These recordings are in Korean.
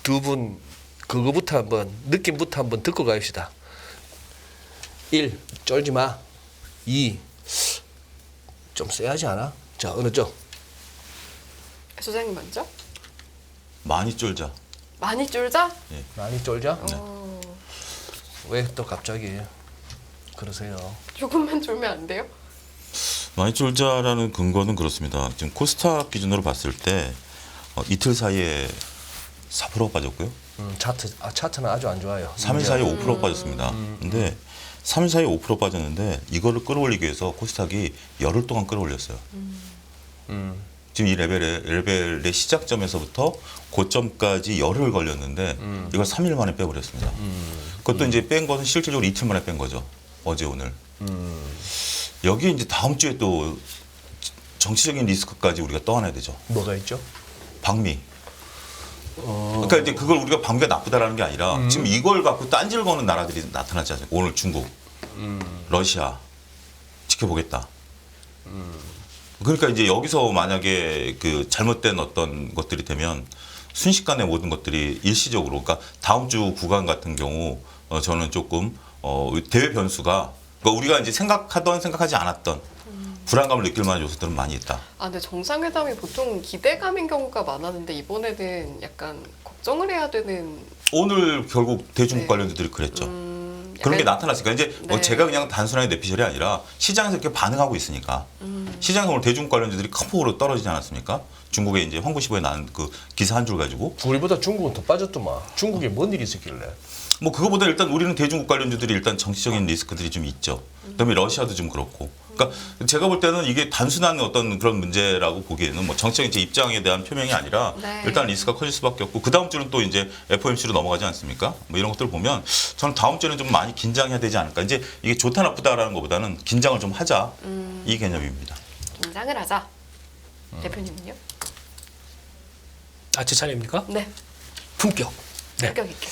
두 분 그거부터 한번 느낌부터 한번 듣고 가봅시다. 1. 쫄지 마. 2. 좀 세야지 않아? 자, 어느 쪽? 소장님 먼저. 많이 쫄자. 많이 쫄자? 많이 쫄자? 네. 왜 또 갑자기 그러세요? 조금만 쫄면 안 돼요? 많이 쫄자라는 근거는 그렇습니다. 지금 코스닥 기준으로 봤을 때 이틀 사이에 4% 빠졌고요. 차트는 아주 안 좋아요. 3일 사이에 5% 빠졌습니다. 근데 3일 사이에 5% 빠졌는데 이거를 끌어올리기 위해서 코스닥이 열흘 동안 끌어올렸어요. 지금 이 레벨의 시작점에서부터 고점까지 열흘 걸렸는데 이걸 3일 만에 빼버렸습니다. 그것도 이제 뺀 것은 실질적으로 이틀 만에 뺀 거죠. 어제 오늘. 여기 이제 다음 주에 또 정치적인 리스크까지 우리가 떠안아야 되죠. 뭐가 있죠? 방미. 그러니까 이제 그걸 우리가 방미가 나쁘다라는 게 아니라 지금 이걸 갖고 딴지를 거는 나라들이 나타나지 않습니까? 오늘 중국, 러시아 지켜보겠다. 그러니까 이제 여기서 만약에 그 잘못된 어떤 것들이 되면 순식간에 모든 것들이 일시적으로, 그러니까 다음 주 구간 같은 경우 저는 조금 대외 변수가, 그러니까 우리가 이제 생각하지 않았던 불안감을 느낄 만한 요소들은 많이 있다. 아, 근데 정상회담이 보통 기대감인 경우가 많았는데 이번에는 약간 걱정을 해야 되는. 오늘 결국 대중국 네. 관련주들이 그랬죠. 약간- 그런 게 나타났으니까 이제 네. 제가 그냥 단순하게 내피셜이 아니라 시장에서 이렇게 반응하고 있으니까 시장에서 오늘 대중국 관련주들이 큰 폭으로 떨어지지 않았습니까? 중국에 이제 황구시보에 나온 그 기사 한 줄 가지고 우리보다 중국은 더 빠졌더만. 중국에 뭔 일이 있었길래? 뭐 그거보다 일단 우리는 대중국 관련주들이 일단 정치적인 리스크들이 좀 있죠. 그다음에 러시아도 좀 그렇고. 그러니까 제가 볼 때는 이게 단순한 어떤 그런 문제라고 보기에는 뭐 정치적인 제 입장에 대한 표명이 아니라 네. 일단 리스크가 커질 수밖에 없고 그 다음 주는 또 이제 FOMC로 넘어가지 않습니까? 뭐 이런 것들 보면 저는 다음 주에는 좀 많이 긴장해야 되지 않을까. 이제 이게 좋다 나쁘다라는 것보다는 긴장을 좀 하자 이 개념입니다. 긴장을 하자. 대표님은요? 아, 제 차례입니까? 네. 품격. 네. 성격 있게.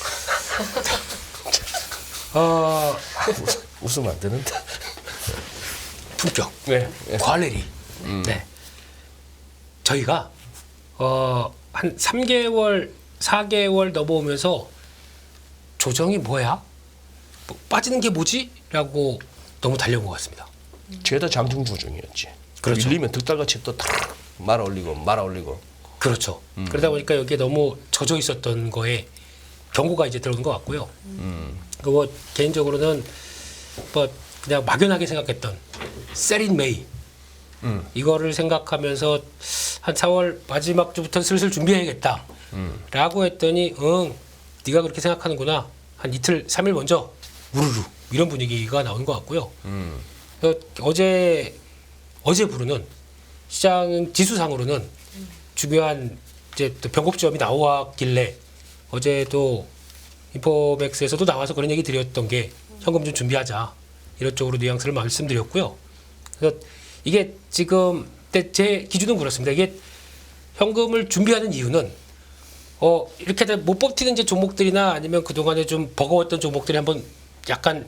웃으면 안 되는데. 품격. 네. 퀄리티. 네. 저희가 한 3개월, 4개월 넘어오면서 조정이 뭐야? 뭐, 빠지는 게 뭐지? 라고 너무 달려온 것 같습니다. 죄다 장중 조정이었지. 그렇죠. 밀리면 득달같이 또 탁 말아 올리고. 그렇죠. 그러다 보니까 여기에 너무 젖어 있었던 거에 경고가 이제 들어온 것 같고요. 그리고 개인적으로는 뭐 그냥 막연하게 생각했던 세린 메이 이거를 생각하면서 한 4월 마지막 주부터 슬슬 준비해야겠다 라고 했더니 네가 그렇게 생각하는구나. 한 이틀 3일 먼저 우르르 이런 분위기가 나온 것 같고요. 그래서 어제 부르는 시장 지수상으로는 중요한 이제 또 변곡점이 나왔길래 어제도 인포맥스에서도 나와서 그런 얘기 드렸던 게 현금 좀 준비하자 이런 쪽으로 뉘앙스를 말씀드렸고요. 그래서 이게 지금 제 기준은 그렇습니다. 이게 현금을 준비하는 이유는 이렇게 못 버티는 이제 종목들이나 아니면 그동안에 좀 버거웠던 종목들이 한번 약간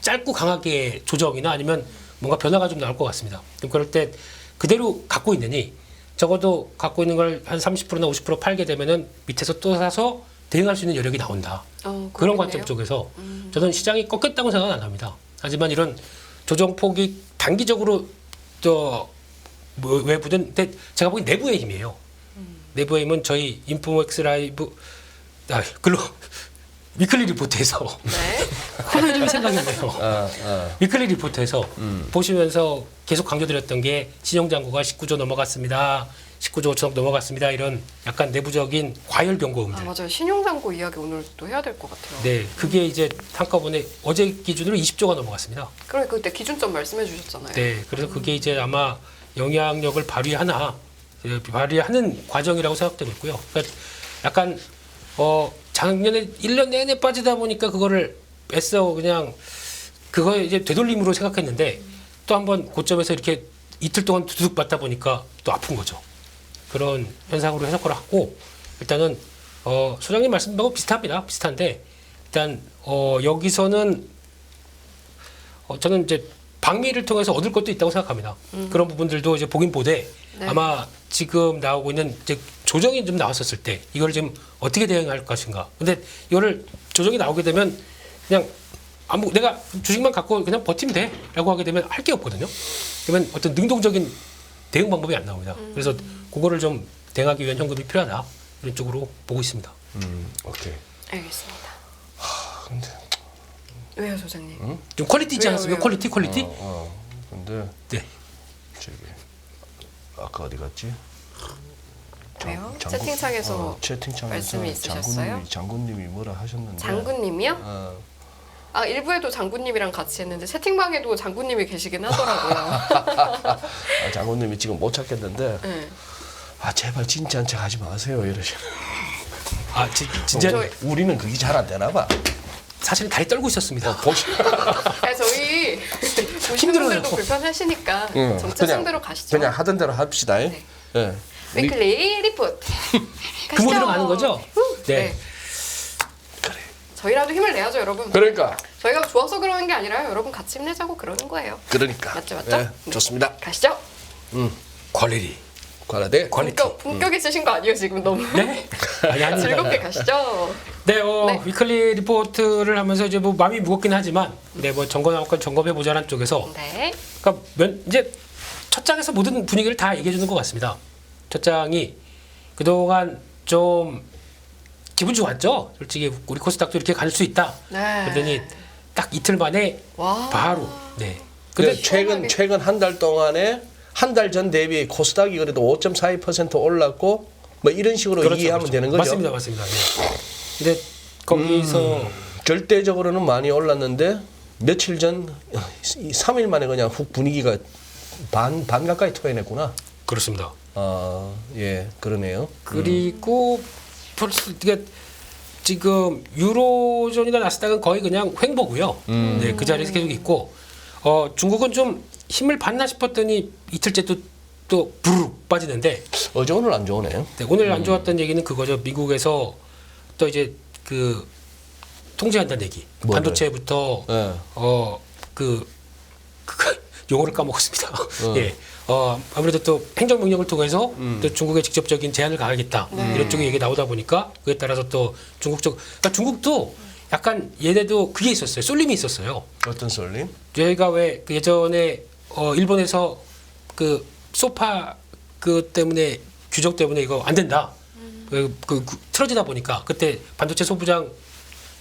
짧고 강하게 조정이나 아니면 뭔가 변화가 좀 나올 것 같습니다. 그럴 때 그대로 갖고 있느니 적어도 갖고 있는 걸 한 30%나 50% 팔게 되면은 밑에서 또 사서 대응할 수 있는 여력이 나온다. 그런 그러겠네요. 관점 쪽에서 저는 시장이 꺾였다고 생각은 안 합니다. 하지만 이런 조정폭이 단기적으로 뭐 외부든 근데 제가 보기엔 내부의 힘이에요. 내부의 힘은 저희 인포맥스 라이브 위클리 리포트에서 네. 코너가 생각이 나요. 위클리 리포트에서 보시면서 계속 강조드렸던 게 신용잔고가 19조 넘어갔습니다. 19조 5천억 넘어갔습니다. 이런 약간 내부적인 과열 경고음들. 아, 맞아요. 신용잔고 이야기 오늘 또 해야 될 것 같아요. 네, 그게 이제 한꺼번에 어제 기준으로 20조가 넘어갔습니다. 그러니까 그때 기준점 말씀해 주셨잖아요. 네, 그래서 그게 이제 아마 영향력을 발휘하는 과정이라고 생각되고 있고요. 그러니까 약간 작년에 1년 내내 빠지다 보니까 그거를 애써 그냥 그거에 이제 되돌림으로 생각했는데 또 한번 고점에서 이렇게 이틀 동안 두둑 맞다 보니까 또 아픈 거죠. 그런 현상으로 해석을 하고 일단은 소장님 말씀하고 비슷합니다. 비슷한데 일단 여기서는 저는 이제 방미를 통해서 얻을 것도 있다고 생각합니다. 그런 부분들도 이제 보긴 보되 네. 아마 지금 나오고 있는 이제 조정이 좀 나왔었을 때 이걸 지금 어떻게 대응할 것인가. 근데 이거를 조정이 나오게 되면 그냥 내가 주식만 갖고 그냥 버티면 돼라고 하게 되면 할 게 없거든요. 그러면 어떤 능동적인 대응 방법이 안 나옵니다. 그래서 그거를 좀 대응하기 위한 현금이 필요하다. 이런 쪽으로 보고 있습니다. 오케이. 알겠습니다. 근데 왜요, 소장님? 좀 퀄리티 있지 왜요, 않습니까? 왜요? 퀄리티? 근데 네. 저기 아까 어디 갔지? 왜요? 채팅창에서 채팅창에서 말씀이 있으셨어요? 장군님이 뭐라 하셨는데. 장군님이요? 아, 일부에도 장군님이랑 같이 했는데 채팅방에도 장군님이 계시긴 하더라고요. 장군님이 지금 못 찾겠는데. 네. 제발 진짜한 척 하지 마세요 이러시. 진짜 우리는 그게 잘 안 되나 봐. 사실은 다리 떨고 있었습니다. 저희 보시는 힘들어요. 분들도 불편하시니까 정체성대로 가시죠. 그냥 하던 대로 합시다. 네. 예. 위클리 리포트. 그 모드로 가는 거죠? 네. 그래. 저희라도 힘을 내야죠, 여러분. 그러니까. 저희가 좋아서 그러는 게 아니라 여러분 같이 힘내자고 그러는 거예요. 그러니까. 맞죠? 네, 네. 좋습니다. 가시죠. 퀄리티. 과라데. 본격 있으신 거 아니에요, 지금 너무? 네? 아닙니다. 즐겁게 가시죠. 네, 네. 위클리 리포트를 하면서 이제 뭐 마음이 무겁긴 하지만, 네, 뭐 점검할 건 점검해 보자는 쪽에서, 네. 그러니까 이제 첫 장에서 모든 분위기를 다 얘기해 주는 것 같습니다. 첫 장이 그동안 좀 기분 좋았죠. 솔직히 우리 코스닥도 이렇게 갈 수 있다. 네. 그러더니 딱 이틀 만에 와. 바로, 네. 근데 시원하게. 최근 한 달 동안에 한 달 전 대비 코스닥이 그래도 5.42% 올랐고 뭐 이런 식으로 이해하면 되는 거죠. 맞습니다. 네. 근데 거기서 절대적으로는 많이 올랐는데 며칠 전 3일 만에 그냥 훅 분위기가 반 가까이 토해냈구나. 그렇습니다. 예, 그러네요. 그리고 벌써 이게 지금 유로존이나 나스닥은 거의 그냥 횡보고요. 네, 그 자리에서 계속 있고 중국은 좀 힘을 받나 싶었더니 이틀째 또 부르륵 빠지는데 어제 오늘 안 좋으네요. 네, 오늘 안 좋았던 얘기는 그거죠. 미국에서 또 이제 그 통제한다는 얘기. 뭐를? 반도체부터 네. 그 용어를 까먹었습니다. 예. 아무래도 또 행정명령을 통해서 또 중국에 직접적인 제한을 가하겠다. 이런 쪽의 얘기 나오다 보니까 그에 따라서 또 그러니까 중국도 약간 얘네도 그게 있었어요. 쏠림이 있었어요. 어떤 쏠림? 저희가 왜 그 예전에 일본에서 그 소파 그 때문에 규정 때문에 이거 안 된다. 그 틀어지다 보니까 그때 반도체 소부장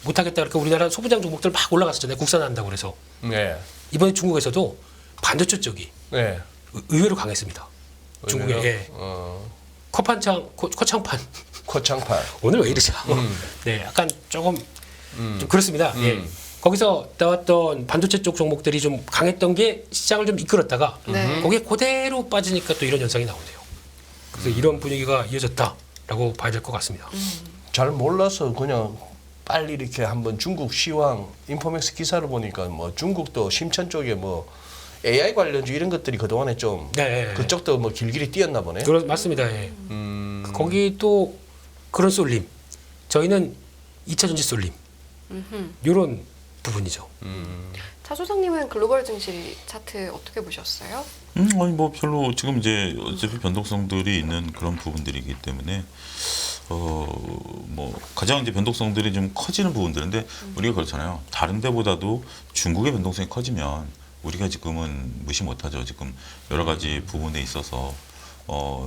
못하겠다. 그러니까 우리나라 소부장 종목들 막 올라갔었잖아요. 국산한다고 그래서. 네. 이번에 중국에서도 반도체 쪽이 네. 의외로 강했습니다. 중국에 예. 코창판 코창판. 오늘 왜 이러죠? 네, 약간 조금 좀 그렇습니다. 예. 거기서 나왔던 반도체 쪽 종목들이 좀 강했던 게 시장을 좀 이끌었다가 네. 거기에 그대로 빠지니까 또 이런 현상이 나오네요. 그래서 이런 분위기가 이어졌다라고 봐야 될 것 같습니다. 잘 몰라서 그냥 빨리 이렇게 한번 중국 시황 인포맥스 기사를 보니까 뭐 중국도 심천 쪽에 뭐 AI 관련주 이런 것들이 그동안에 좀 네. 그쪽도 뭐 길길이 뛰었나 보네. 맞습니다. 예. 거기 또 그런 쏠림. 저희는 2차 전지 쏠림. 이런 부분이죠. 차 소장님은 글로벌 증시 차트 어떻게 보셨어요? 아니 뭐 별로 지금 이제 어차피 변동성들이 있는 그런 부분들이기 때문에 뭐 가장 이제 변동성들이 좀 커지는 부분들인데 우리가 그렇잖아요. 다른 데보다도 중국의 변동성이 커지면 우리가 지금은 무시 못하죠. 지금 여러 가지 부분에 있어서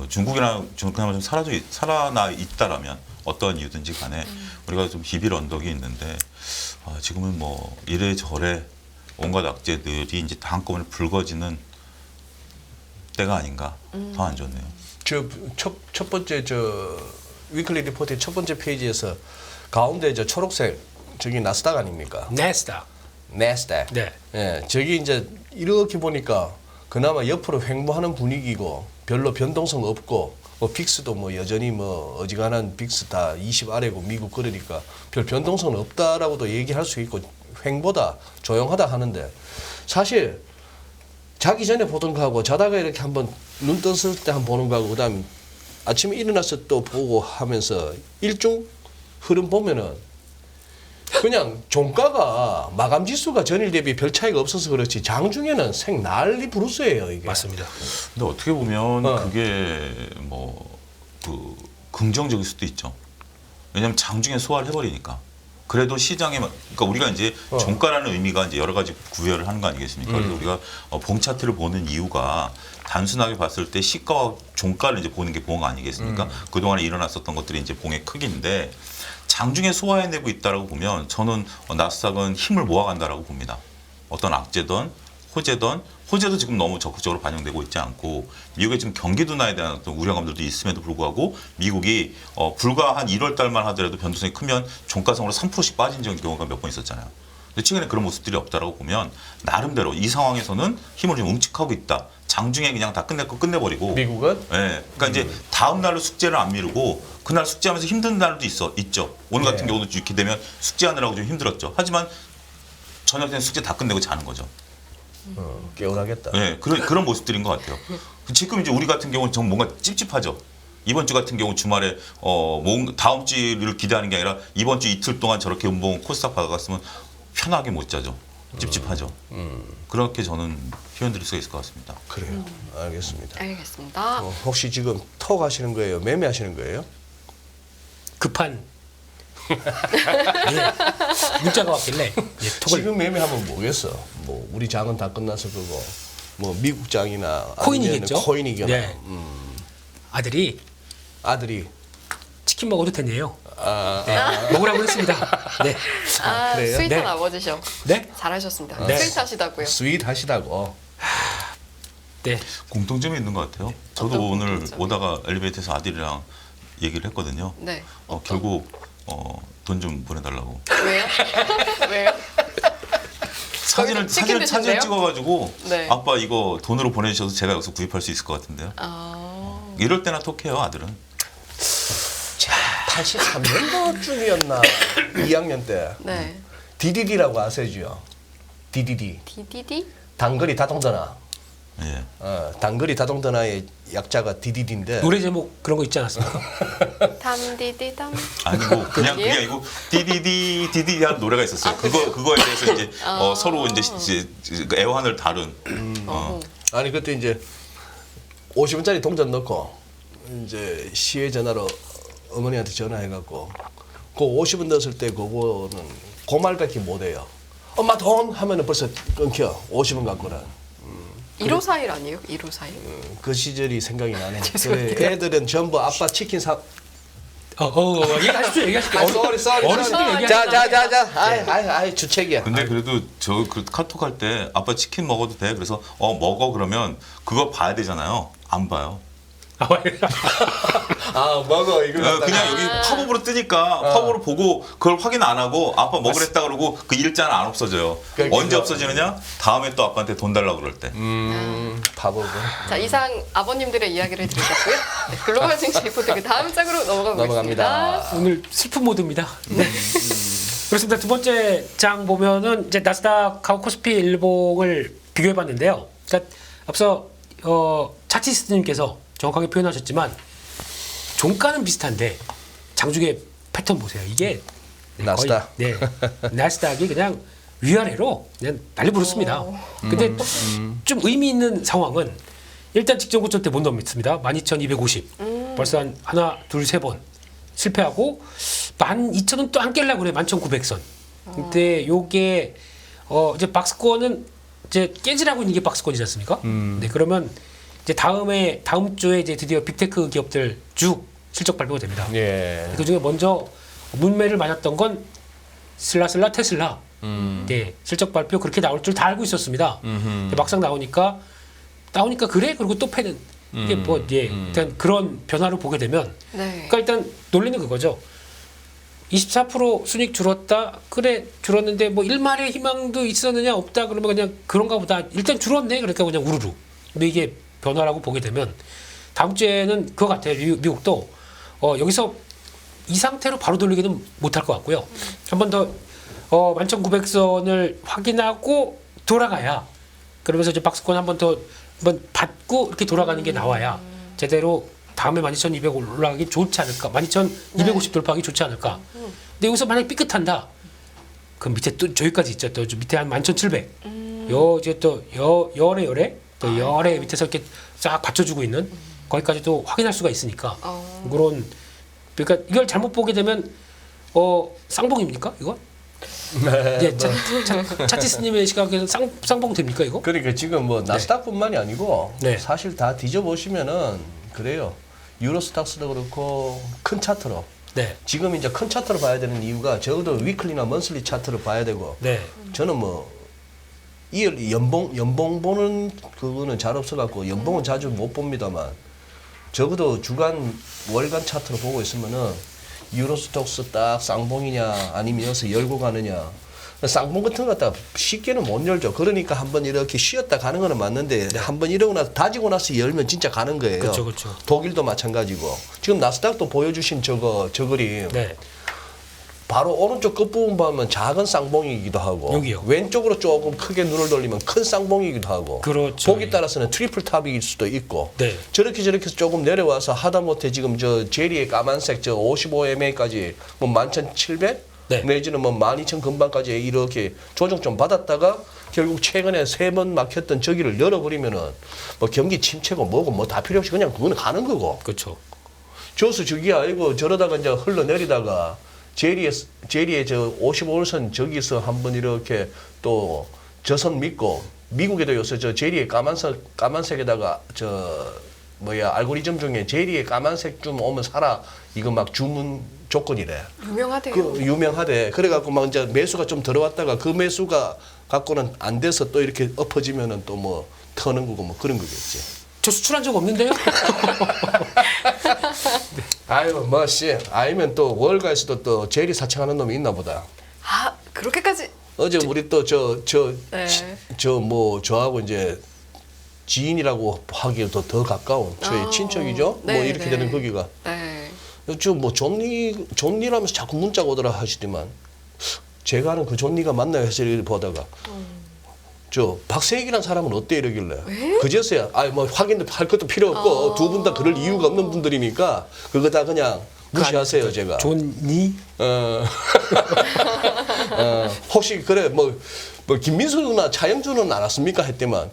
중국이나 그나마 좀 살아나 있다라면 어떠한 이유든지 간에 우리가 좀 비빌 언덕이 있는데 지금은 뭐 이래저래 온갖 악재들이 이제 다 한꺼번에 불거지는 때가 아닌가. 더 안 좋네요. 첫 번째 위클리 리포트의 첫 번째 페이지에서 가운데 초록색 저기 나스닥 아닙니까? 나스닥. 나스닥. 네. 예, 저기 이제 이렇게 보니까 그나마 옆으로 횡보하는 분위기고 별로 변동성 없고 뭐 빅스도 뭐 여전히 뭐 어지간한 빅스 다 20 아래고 미국 그러니까 별 변동성은 없다라고도 얘기할 수 있고 횡보다 조용하다 하는데 사실 자기 전에 보던 거하고 자다가 이렇게 한번 눈 떴을 때 한번 보는 거하고 그다음에 아침에 일어나서 또 보고 하면서 일중 흐름 보면은 그냥 종가가 마감 지수가 전일 대비 별 차이가 없어서 그렇지 장중에는 생 난리 부르스예요 이게. 맞습니다. 근데 어떻게 보면 그게 뭐 긍정적일 수도 있죠. 왜냐하면 장중에 소화를 해버리니까. 그래도 시장에 그러니까 우리가 이제 종가라는 의미가 이제 여러 가지 구별을 하는 거 아니겠습니까? 그래서 우리가 봉 차트를 보는 이유가 단순하게 봤을 때 시가와 종가를 이제 보는 게 봉 아니겠습니까? 그 동안에 일어났었던 것들이 이제 봉의 크기인데 장중에 소화해내고 있다라고 보면 저는 나스닥은 힘을 모아간다라고 봅니다. 어떤 악재든 호재도 지금 너무 적극적으로 반영되고 있지 않고 미국의 지금 경기 둔화에 대한 어떤 우려감들도 있음에도 불구하고 미국이 불과 한 1월 달만 하더라도 변동성이 크면 종가성으로 3%씩 빠진 경우가 몇 번 있었잖아요. 근데 최근에 그런 모습들이 없다라고 보면 나름대로 이 상황에서는 힘을 좀 응축하고 있다. 장중에 그냥 다 끝내버리고 미국은 네. 그러니까 이제 다음 날로 숙제를 안 미루고 그날 숙제하면서 힘든 날도 있죠. 오늘 같은 네. 경우는 이렇게 되면 숙제하느라고 좀 힘들었죠. 하지만 저녁 때는 숙제 다 끝내고 자는 거죠. 개운하겠다. 네, 그런 모습들인 것 같아요. 지금 이제 우리 같은 경우는 좀 뭔가 찝찝하죠. 이번 주 같은 경우 주말에 다음 주를 기대하는 게 아니라 이번 주 이틀 동안 저렇게 운봉 코스닥 받아갔으면 편하게 못 자죠. 찝찝하죠. 그렇게 저는 표현드릴 수가 있을 것 같습니다. 그래요. 알겠습니다. 알겠습니다. 혹시 지금 턱 하시는 거예요? 매매하시는 거예요? 급한 예, 문자가 왔길래 예, 톡을 지금 매매하면 뭐겠어? 뭐 우리 장은 다 끝나서 그거 뭐 미국 장이나 코인이겠죠? 아니면 코인이거나 네. 아들이 아들이 치킨 먹어도 되네요. 아, 네, 먹으라고 했습니다. 네, 그래요? 스윗한 네. 아버지셔. 네, 잘하셨습니다. 네. 스윗하시다고요. 스윗하시다고. 네. 공통점이 있는 것 같아요. 저도 어떤 오늘 공통점이? 오다가 엘리베이터에서 아들이랑 얘기를 했거든요. 네. 결국 돈 좀 보내달라고. 왜요? 왜요? 사진을 치킨 드신대요? 찍어가지고 네. 아빠 이거 돈으로 보내주셔서 제가 여기서 구입할 수 있을 것 같은데요. 이럴 때나 톡해요 아들은. 자, 83년도쯤이었나 2학년 때 네. DDD라고 아세요? DDD DDD? 단거리 다동전화. 예. 단거리 다동전화의 약자가 DDD인데 노래 제목 그런 거 있지 않았습니까? 담디디담. 아니 뭐 그냥 아니에요? 그게 아니고 디디디 하는 노래가 있었어요. 그거에 대해서 이제 서로 이제 애환을 다룬. 아니 그때 이제 50원짜리 동전 넣고 이제 시외 전화로 어머니한테 전화해갖고 그 50원 넣었을 때 그거는 그 말밖에 못해요. 엄마 돈 하면은 벌써 끊겨 50원 갖고는. 1541 아니에요? 1541. 그 시절이 생각이 나네. 죄송합니다. 그래, 애들은 전부 아빠 치킨 사. 얘기하십시오. 어르신들 얘기하시죠. 자자자자. 아이 주책이야. 근데 그래도 저 그 카톡 할 때 아빠 치킨 먹어도 돼? 그래서 먹어 그러면 그거 봐야 되잖아요. 안 봐요. 아 먹어 이걸 갖다가. 그냥 여기 팝업으로 뜨니까 팝업으로 보고 그걸 확인 안 하고 아빠 먹으랬다 그러고 그 일자는 안 없어져요. 그러니까. 언제 없어지느냐? 다음에 또 아빠한테 돈 달라고 그럴 때. 밥을 자, 이상 아버님들의 이야기를 들으셨고요. 네, 글로벌 증시 리포트 그 다음 장으로 넘어가 보겠습니다. 넘어갑니다. 오늘 슬픈 모드입니다. 네. 그렇습니다. 두 번째 장 보면은 이제 나스닥하고 코스피 일봉을 비교해봤는데요. 그러니까 앞서 차티스트님께서 정확하게 표현하셨지만 종가는 비슷한데 장중의 패턴 보세요. 이게 나스닥. 거의, 네, 나스닥이 그냥 위아래로 그냥 난리 부르습니다. 근데 좀 의미 있는 상황은 일단 직전 고점 때 못 넘습니다. 12,250. 벌써 한 하나, 둘, 세 번 실패하고 12,000원 또 안 깰려고 그래. 11,900선. 근데 요게 이제 박스권은 이제 깨지라고 있는 게 박스권이지 않습니까? 네, 그러면 이제 다음 주에 이제 드디어 빅테크 기업들 쭉 실적 발표가 됩니다. 예. 그 중에 먼저 문매를 맞았던 건 슬라슬라 테슬라. 네, 실적 발표 그렇게 나올 줄 다 알고 있었습니다. 근데 막상 나오니까 그래 그리고 또 패는 이게 뭐 일단 그런 변화를 보게 되면 네. 그러니까 일단 논리는 그거죠. 24% 순익 줄었다. 그래 줄었는데 뭐 일말의 희망도 있었느냐 없다 그러면 그냥 그런가 보다. 일단 줄었네. 그러니까 그냥 우르르. 근데 이게 변화라고 보게 되면 다음 주에는 그거 같아요. 미국도 여기서 이 상태로 바로 돌리기는 못할 것 같고요. 한 번 더 11,900선을 확인하고 돌아가야 그러면서 이제 박스권 한 번 더 받고 이렇게 돌아가는 게 나와야 제대로 다음에 12,200 올라가기 좋지 않을까? 12,250 돌파하기 좋지 않을까? 근데 여기서 만약에 삐끗한다. 그럼 밑에 또 저기까지 있죠. 또 밑에 한 11,700. 이제 또 열에 또 열에 밑에서 이렇게 쫙 받쳐주고 있는 거기까지도 확인할 수가 있으니까 그런 그러니까 이걸 잘못 보게 되면 쌍봉입니까 이거? 네, 예, 차티스님의 시각에서 쌍봉 됩니까 이거? 그러니까 지금 뭐 나스닥뿐만이 아니고 네. 사실 다 뒤져보시면은 그래요. 유로스탁스도 그렇고 큰 차트로 네, 지금 이제 큰 차트로 봐야 되는 이유가 적어도 위클리나 먼슬리 차트로 봐야 되고 네, 저는 뭐 연봉 보는 그거는 잘 없어갖고 연봉은 자주 못 봅니다만 적어도 주간 월간 차트로 보고 있으면은 유로스톡스 딱 쌍봉이냐 아니면 여기서 열고 가느냐 쌍봉 같은 거 갖다 쉽게는 못 열죠. 그러니까 한번 이렇게 쉬었다 가는 거는 맞는데 한번 이러고 나서 다지고 나서 열면 진짜 가는 거예요. 그렇죠, 그렇죠. 독일도 마찬가지고 지금 나스닥도 보여주신 저 그림 네, 바로 오른쪽 끝부분 보면 작은 쌍봉이기도 하고 여기요. 왼쪽으로 조금 크게 눈을 돌리면 큰 쌍봉이기도 하고 그렇죠. 보기 따라서는 트리플 탑일 수도 있고 네. 저렇게 해서 조금 내려와서 하다못해 지금 저 제리의 까만색 저 55MA까지 뭐 11,700 네. 내지는 뭐 12,000 금방까지 이렇게 조정 좀 받았다가 결국 최근에 3번 막혔던 저기를 열어버리면은 뭐 경기 침체고 뭐고 뭐 다 필요 없이 그냥 그거는 가는 거고 그렇죠. 저수 저기 아니고 저러다가 이제 흘러내리다가 제리의 저 55선 저기서 한번 이렇게 또 저선 믿고 미국에도 요새 저 제리의 까만색에다가 저 뭐야 알고리즘 중에 제리의 까만색 좀 오면 사라 이거 막 주문 조건이래. 유명하대요. 그 유명하대. 그래갖고 막 이제 매수가 좀 들어왔다가 그 매수가 갖고는 안 돼서 또 이렇게 엎어지면은 또 뭐 터는 거고 뭐 그런 거겠지. 저 수출한 적 없는데요? 아유 뭐씨 아니면 또 월가에서도 또 제리 사칭하는 놈이 있나 보다. 아 그렇게까지 어제 우리 또 네. 뭐 저하고 이제 지인이라고 하기에도 더 가까운 저희 친척이죠. 네, 뭐 이렇게 네. 되는 거기가. 네. 저뭐 존니라면서 자꾸 문자가 오더라 하시더만 제가 아는 그 존니가 맞나요 해서 이렇게 보다가 저 박세익이라는 사람은 어때 이러길래 그제서야 뭐 확인도 할 것도 필요 없고 두 분 다 그럴 이유가 없는 분들이니까 그거 다 그냥 무시하세요 제가. 존니? 혹시 그래 뭐 김민수 누나 차영준은 알았습니까 했더만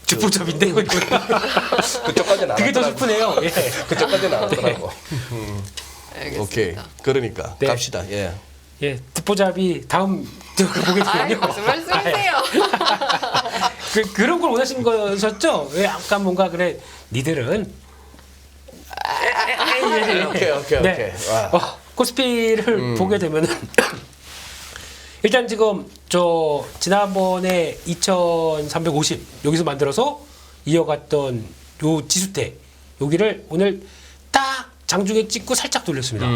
직보잡인데요. 그쪽까지는 그게 더 알았더라고. 슬프네요. 예. 그쪽까지는 알았더라고. 알겠습니다. 오케이. 그러니까 네. 갑시다. 예. 예, 듣보잡이 다음 보게 아이 되면요. 무슨 말씀이세요? 그런 걸 원하시는 거셨죠? 왜 아까 뭔가 그래 니들은 오케이. 네. 와. 코스피를 보게 되면은 일단 지금 저 지난번에 2,350 여기서 만들어서 이어갔던 요 지수대 여기를 오늘 딱 장중에 찍고 살짝 돌렸습니다.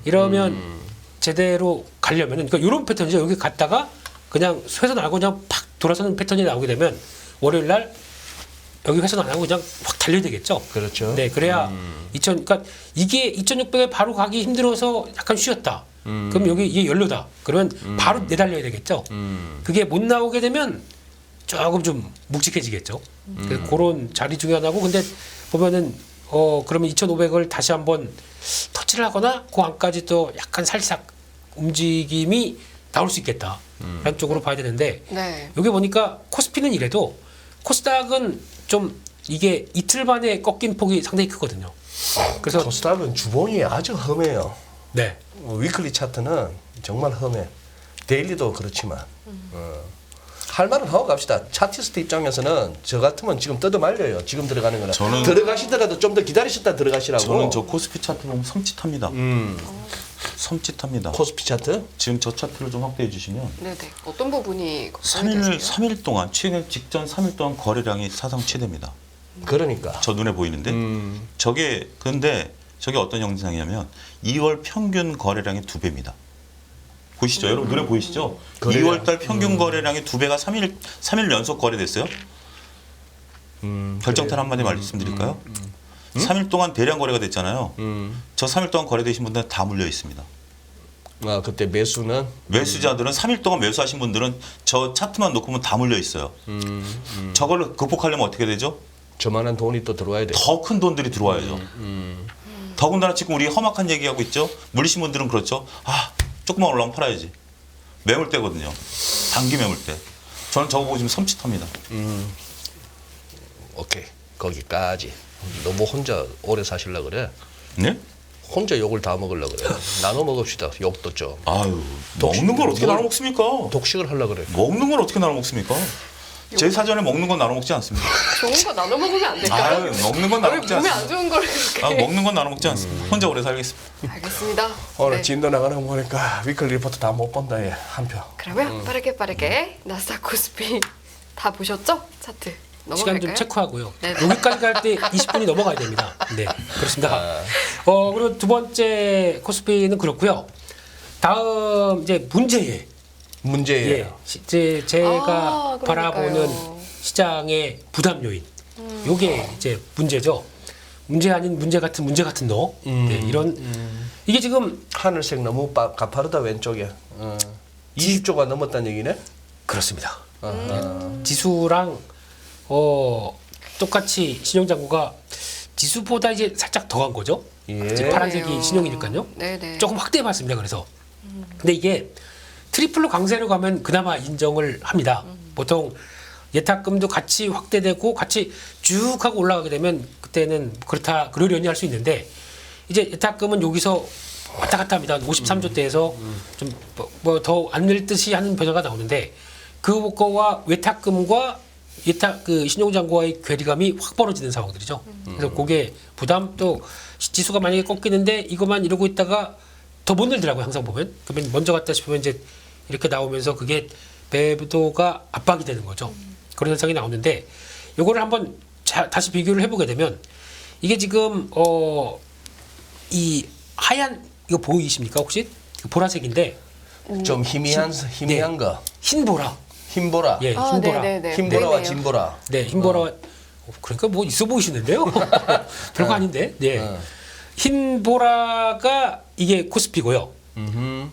이러면 제대로 가려면은 그러니까 이런 패턴이죠. 여기 갔다가 그냥 회선 안 하고 그냥 팍 돌아서는 패턴이 나오게 되면 월요일 날 여기 회선 안 하고 그냥 확 달려야 되겠죠. 그렇죠. 네, 그래야 그러니까 이게 2,600에 바로 가기 힘들어서 약간 쉬었다. 그럼 여기 이게 연료다. 그러면 바로 내달려야 되겠죠. 그게 못 나오게 되면 조금 좀 묵직해지겠죠. 그래서 그런 자리 중요하고 근데 보면은 그러면 2,500을 다시 한번 터치를 하거나 그 안까지 또 약간 살짝 움직임이 나올 수 있겠다. 라는 쪽으로 봐야 되는데 네. 여기 보니까 코스피는 이래도 코스닥은 좀 이게 이틀 만에 꺾인 폭이 상당히 크거든요. 그래서 코스닥은 주봉이 아주 험해요. 네. 위클리 차트는 정말 험해. 데일리도 그렇지만. 할 말은 하고 갑시다. 차티스트 입장에서는 저 같으면 지금 뜯어 말려요. 지금 들어가는 거는. 저는- 들어가시더라도 좀 더 기다리셨다 들어가시라고. 저는 저 코스피 차트 보면 섬찟합니다. 섬찟합니다. 코스피 차트? 지금 저 차트를 좀 확대해 주시면 네네. 어떤 부분이 걱정이 3일 되세요? 3일 동안 직전 3일 동안 거래량이 사상 최대입니다. 그러니까. 저 눈에 보이는데 저게 근데 저게 어떤 현상이냐면 2월 평균 거래량의 2배입니다. 보시죠, 여러분 눈에 보이시죠? 거래량. 2월달 평균 거래량의 2배가 3일 연속 거래됐어요. 결정탄 한마디 말씀드릴까요? 3일 동안 대량 거래가 됐잖아요. 저 3일 동안 거래되신 분들은 다 물려 있습니다. 아 그때 매수는 매수자들은 3일 동안 매수하신 분들은 저 차트만 놓고 보면 다 물려 있어요. 저걸 극복하려면 어떻게 되죠? 저만한 돈이 또 들어와야 돼. 더 큰 돈들이 들어와야죠. 더군다나 지금 우리 험악한 얘기하고 있죠. 물리신 분들은 그렇죠. 조금만 올라오면 팔아야지. 매물대거든요. 단기 매물대. 저는 저거 보고 지금 섬찟합니다. 오케이 거기까지. 너무 혼자 오래 사실라 그래. 네? 혼자 욕을 다 먹으려고 그래. 나눠 먹읍시다. 욕도 좀. 아유, 먹는 걸 어떻게 나눠 먹습니까? 독식을 하려고 그래. 먹는 걸 어떻게 나눠 먹습니까? 제 사전에 먹는 건 나눠 먹지 않습니다. 좋은 거 나눠 먹으면 안 될까요? 아유, 먹는 건 나눠 왜 먹지 몸에 않습니다. 안 좋은 걸 그렇게. 아, 먹는 건 나눠 먹지 않습니다. 혼자 오래 살겠습니다. 알겠습니다. 오늘 네. 진도 나가는 거 보니까 위클리 리포트 다 못 본다 얘. 한 표. 그러면 빠르게 나스닥 코스피 다 보셨죠? 차트 시간 좀 넘어갈까요? 체크하고요. 네네. 여기까지 갈 때 20분이 넘어가야 됩니다. 네, 그렇습니다. 그리고 두 번째 코스피는 그렇고요. 다음 이제 문제의 문제예요. 이제 제가 아, 바라보는 그러니까요. 시장의 부담 요인. 요게 이제 문제죠. 문제 아닌 문제 같은 너. 네, 이런 이게 지금 하늘색 너무 가파르다 왼쪽에. 20조가 넘었다는 얘기네. 그렇습니다. 아하. 지수랑 똑같이 신용장고가 지수보다 이제 살짝 더한 거죠. 예. 이제 파란색이 그러네요. 신용이니까요. 네네. 조금 확대해봤습니다. 그래서 근데 이게 트리플로 강세로 가면 그나마 인정을 합니다. 보통 예탁금도 같이 확대되고 같이 쭉 하고 올라가게 되면 그때는 그렇다 그러려니 할 수 있는데 이제 예탁금은 여기서 왔다 갔다 합니다. 53조대에서 좀 뭐 더 안 늘 듯이 하는 변화가 나오는데 그거와 외탁금과 예탁 그 신용장고와의 괴리감이 확 벌어지는 상황들이죠. 그래서 그게 부담 또 지수가 만약에 꺾이는데 이것만 이러고 있다가 더 못 늘더라고요. 항상 보면 그러면 먼저 갔다 싶으면 이제 이렇게 나오면서 그게 배도가 압박이 되는 거죠. 그런 현상이 나오는데 요거를 한번 다시 비교를 해보게 되면 이게 지금 이 하얀 이거 보이십니까 혹시? 그 보라색인데 좀 희미한 거. 흰보라. 흰보라. 예, 아, 흰보라. 네네네. 흰보라와 네네요. 진보라. 네, 흰보라. 그러니까 뭐 있어 보이시는데요? 별거 아닌데. 네. 흰보라가 이게 코스피고요.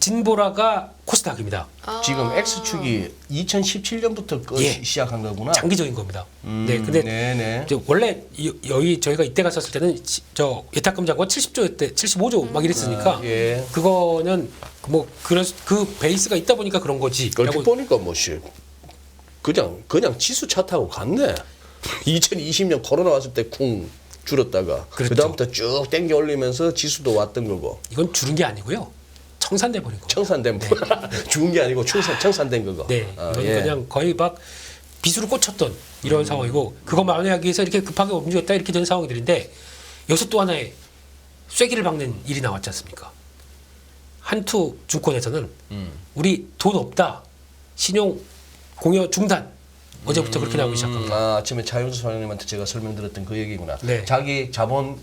진보라가 코스닥입니다. 지금 X축이 2017년부터 예. 시작한 거구나. 장기적인 겁니다. 네, 근데 네네. 이제 원래 여기 저희가 이때 갔었을 때는 저 예탁금 잔고가 70조였대, 75조 막 이랬으니까 예. 그거는 뭐 그 베이스가 있다 보니까 그런 거지. 얼핏 보니까 뭐씨 그냥 지수 차 타고 갔네. 2020년 코로나 왔을 때 쿵 줄었다가 그렇죠. 그다음부터 쭉 땡겨 올리면서 지수도 왔던 거고 이건 줄은 게 아니고요. 청산돼 버린 거. 청산된 죽은 게 아니고 청산된 거고. 네, 아, 이건 예. 그냥 거의 막 비수로 꽂혔던 이런 상황이고 그거 만회하기 위해서 이렇게 급하게 움직였다 이렇게 된 상황들인데 여기서 또 하나의 쐐기를 박는 일이 나왔지 않습니까? 한투 증권에서는 우리 돈 없다 신용 공여 중단 어제부터 그렇게 나오기 시작한 거예요. 아침에 차윤수 소장님한테 제가 설명드렸던 그 얘기구나. 네. 자기 자본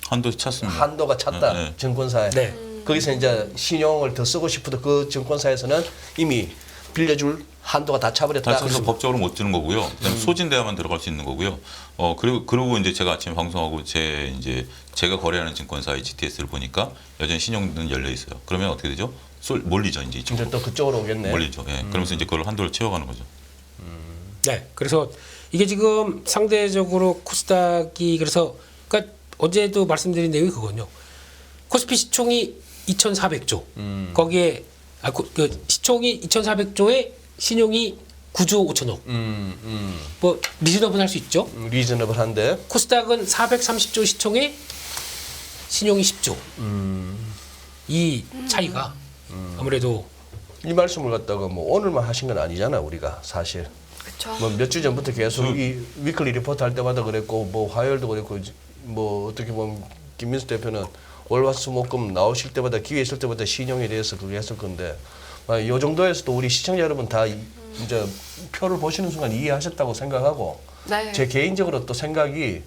한도 찼습니다. 한도가 찼다. 네, 네. 증권사에. 네. 거기서 이제 신용을 더 쓰고 싶어도 그 증권사에서는 이미 빌려줄 한도가 다 차버렸다. 그래서 법적으로 못 주는 거고요. 그다음에 소진돼야만 들어갈 수 있는 거고요. 그리고 이제 제가 아침에 방송하고 제가 거래하는 증권사의 GTS를 보니까 여전히 신용은 열려 있어요. 그러면 어떻게 되죠? 몰리죠 이제 이쪽으로. 이제 또 그쪽으로 오겠네. 몰리죠. 예. 그러면서 이제 그걸 한도를 채워가는 거죠. 네, 그래서 이게 지금 상대적으로 코스닥이 그래서 그러니까 어제도 말씀드린 내용이 그거든요. 코스피 시총이 2,400조. 거기에 그 시총이 2,400조에 신용이 9조 5천억. 뭐 리즈너블 할 수 있죠. 리즈너블한데. 코스닥은 430조 시총에 신용이 10조. 이 차이가 아무래도 이 말씀을 갖다가 뭐 오늘만 하신 건 아니잖아 우리가 사실. 그렇죠. 뭐 몇 주 전부터 계속 이 위클리 리포트 할 때마다 그랬고 뭐 화요일도 그랬고 뭐 어떻게 보면 김민수 대표는 월화수목금 나오실 때마다 기회 있을 때마다 신용에 대해서 그렇게 했을 건데 이 정도에서도 우리 시청자 여러분 다 이제 표를 보시는 순간 이해하셨다고 생각하고 네. 제 개인적으로 또 생각이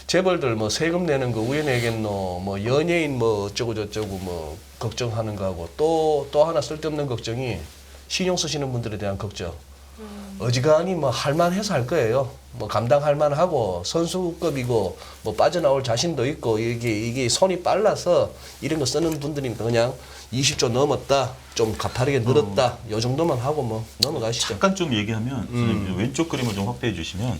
재벌들 뭐 세금 내는 거 우회 내겠노 뭐 연예인 뭐 어쩌고 저쩌고 뭐 걱정하는 거하고 또 하나 쓸데없는 걱정이 신용 쓰시는 분들에 대한 걱정. 어지간히 뭐 할만해서 할 거예요. 뭐 감당할 만하고 선수급이고 뭐 빠져나올 자신도 있고 이게 손이 빨라서 이런 거 쓰는 분들이니까 그냥 20조 넘었다. 좀 가파르게 늘었다. 요 정도만 하고 뭐 넘어가시죠. 잠깐 좀 얘기하면 선생님 왼쪽 그림을 좀 확대해 주시면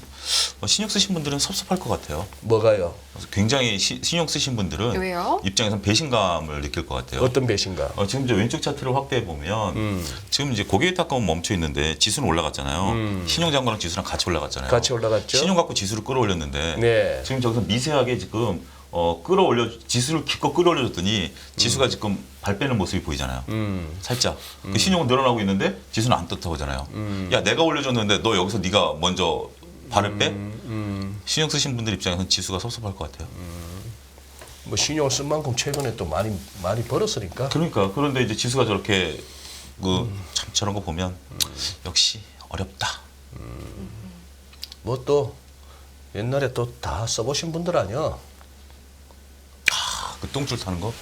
신용 쓰신 분들은 섭섭할 것 같아요. 뭐가요? 굉장히 신용 쓰신 분들은 왜요? 입장에서 배신감을 느낄 것 같아요. 어떤 배신가? 지금 이제 왼쪽 차트를 확대해 보면 지금 이제 고객예탁금은 멈춰 있는데 지수는 올라갔잖아요. 신용장고랑 지수랑 같이 올라갔잖아요. 같이 올라갔죠. 신용 갖고 지수를 끌어올렸는데 네. 지금 저기서 미세하게 지금 끌어올려 지수를 기껏 끌어올려줬더니 지수가 지금 발 빼는 모습이 보이잖아요. 살짝 그 신용은 늘어나고 있는데 지수는 안 떴다고잖아요. 야 내가 올려줬는데 너 여기서 네가 먼저 발을 빼? 신용 쓰신 분들 입장에서는 지수가 섭섭할 것 같아요. 뭐 신용을 쓴 만큼 최근에 또 많이 벌었으니까. 그러니까 그런데 이제 지수가 저렇게 참 저런 거 보면 역시 어렵다. 뭐 또 옛날에 또 다 써보신 분들 아니야. 그 똥줄 타는 거.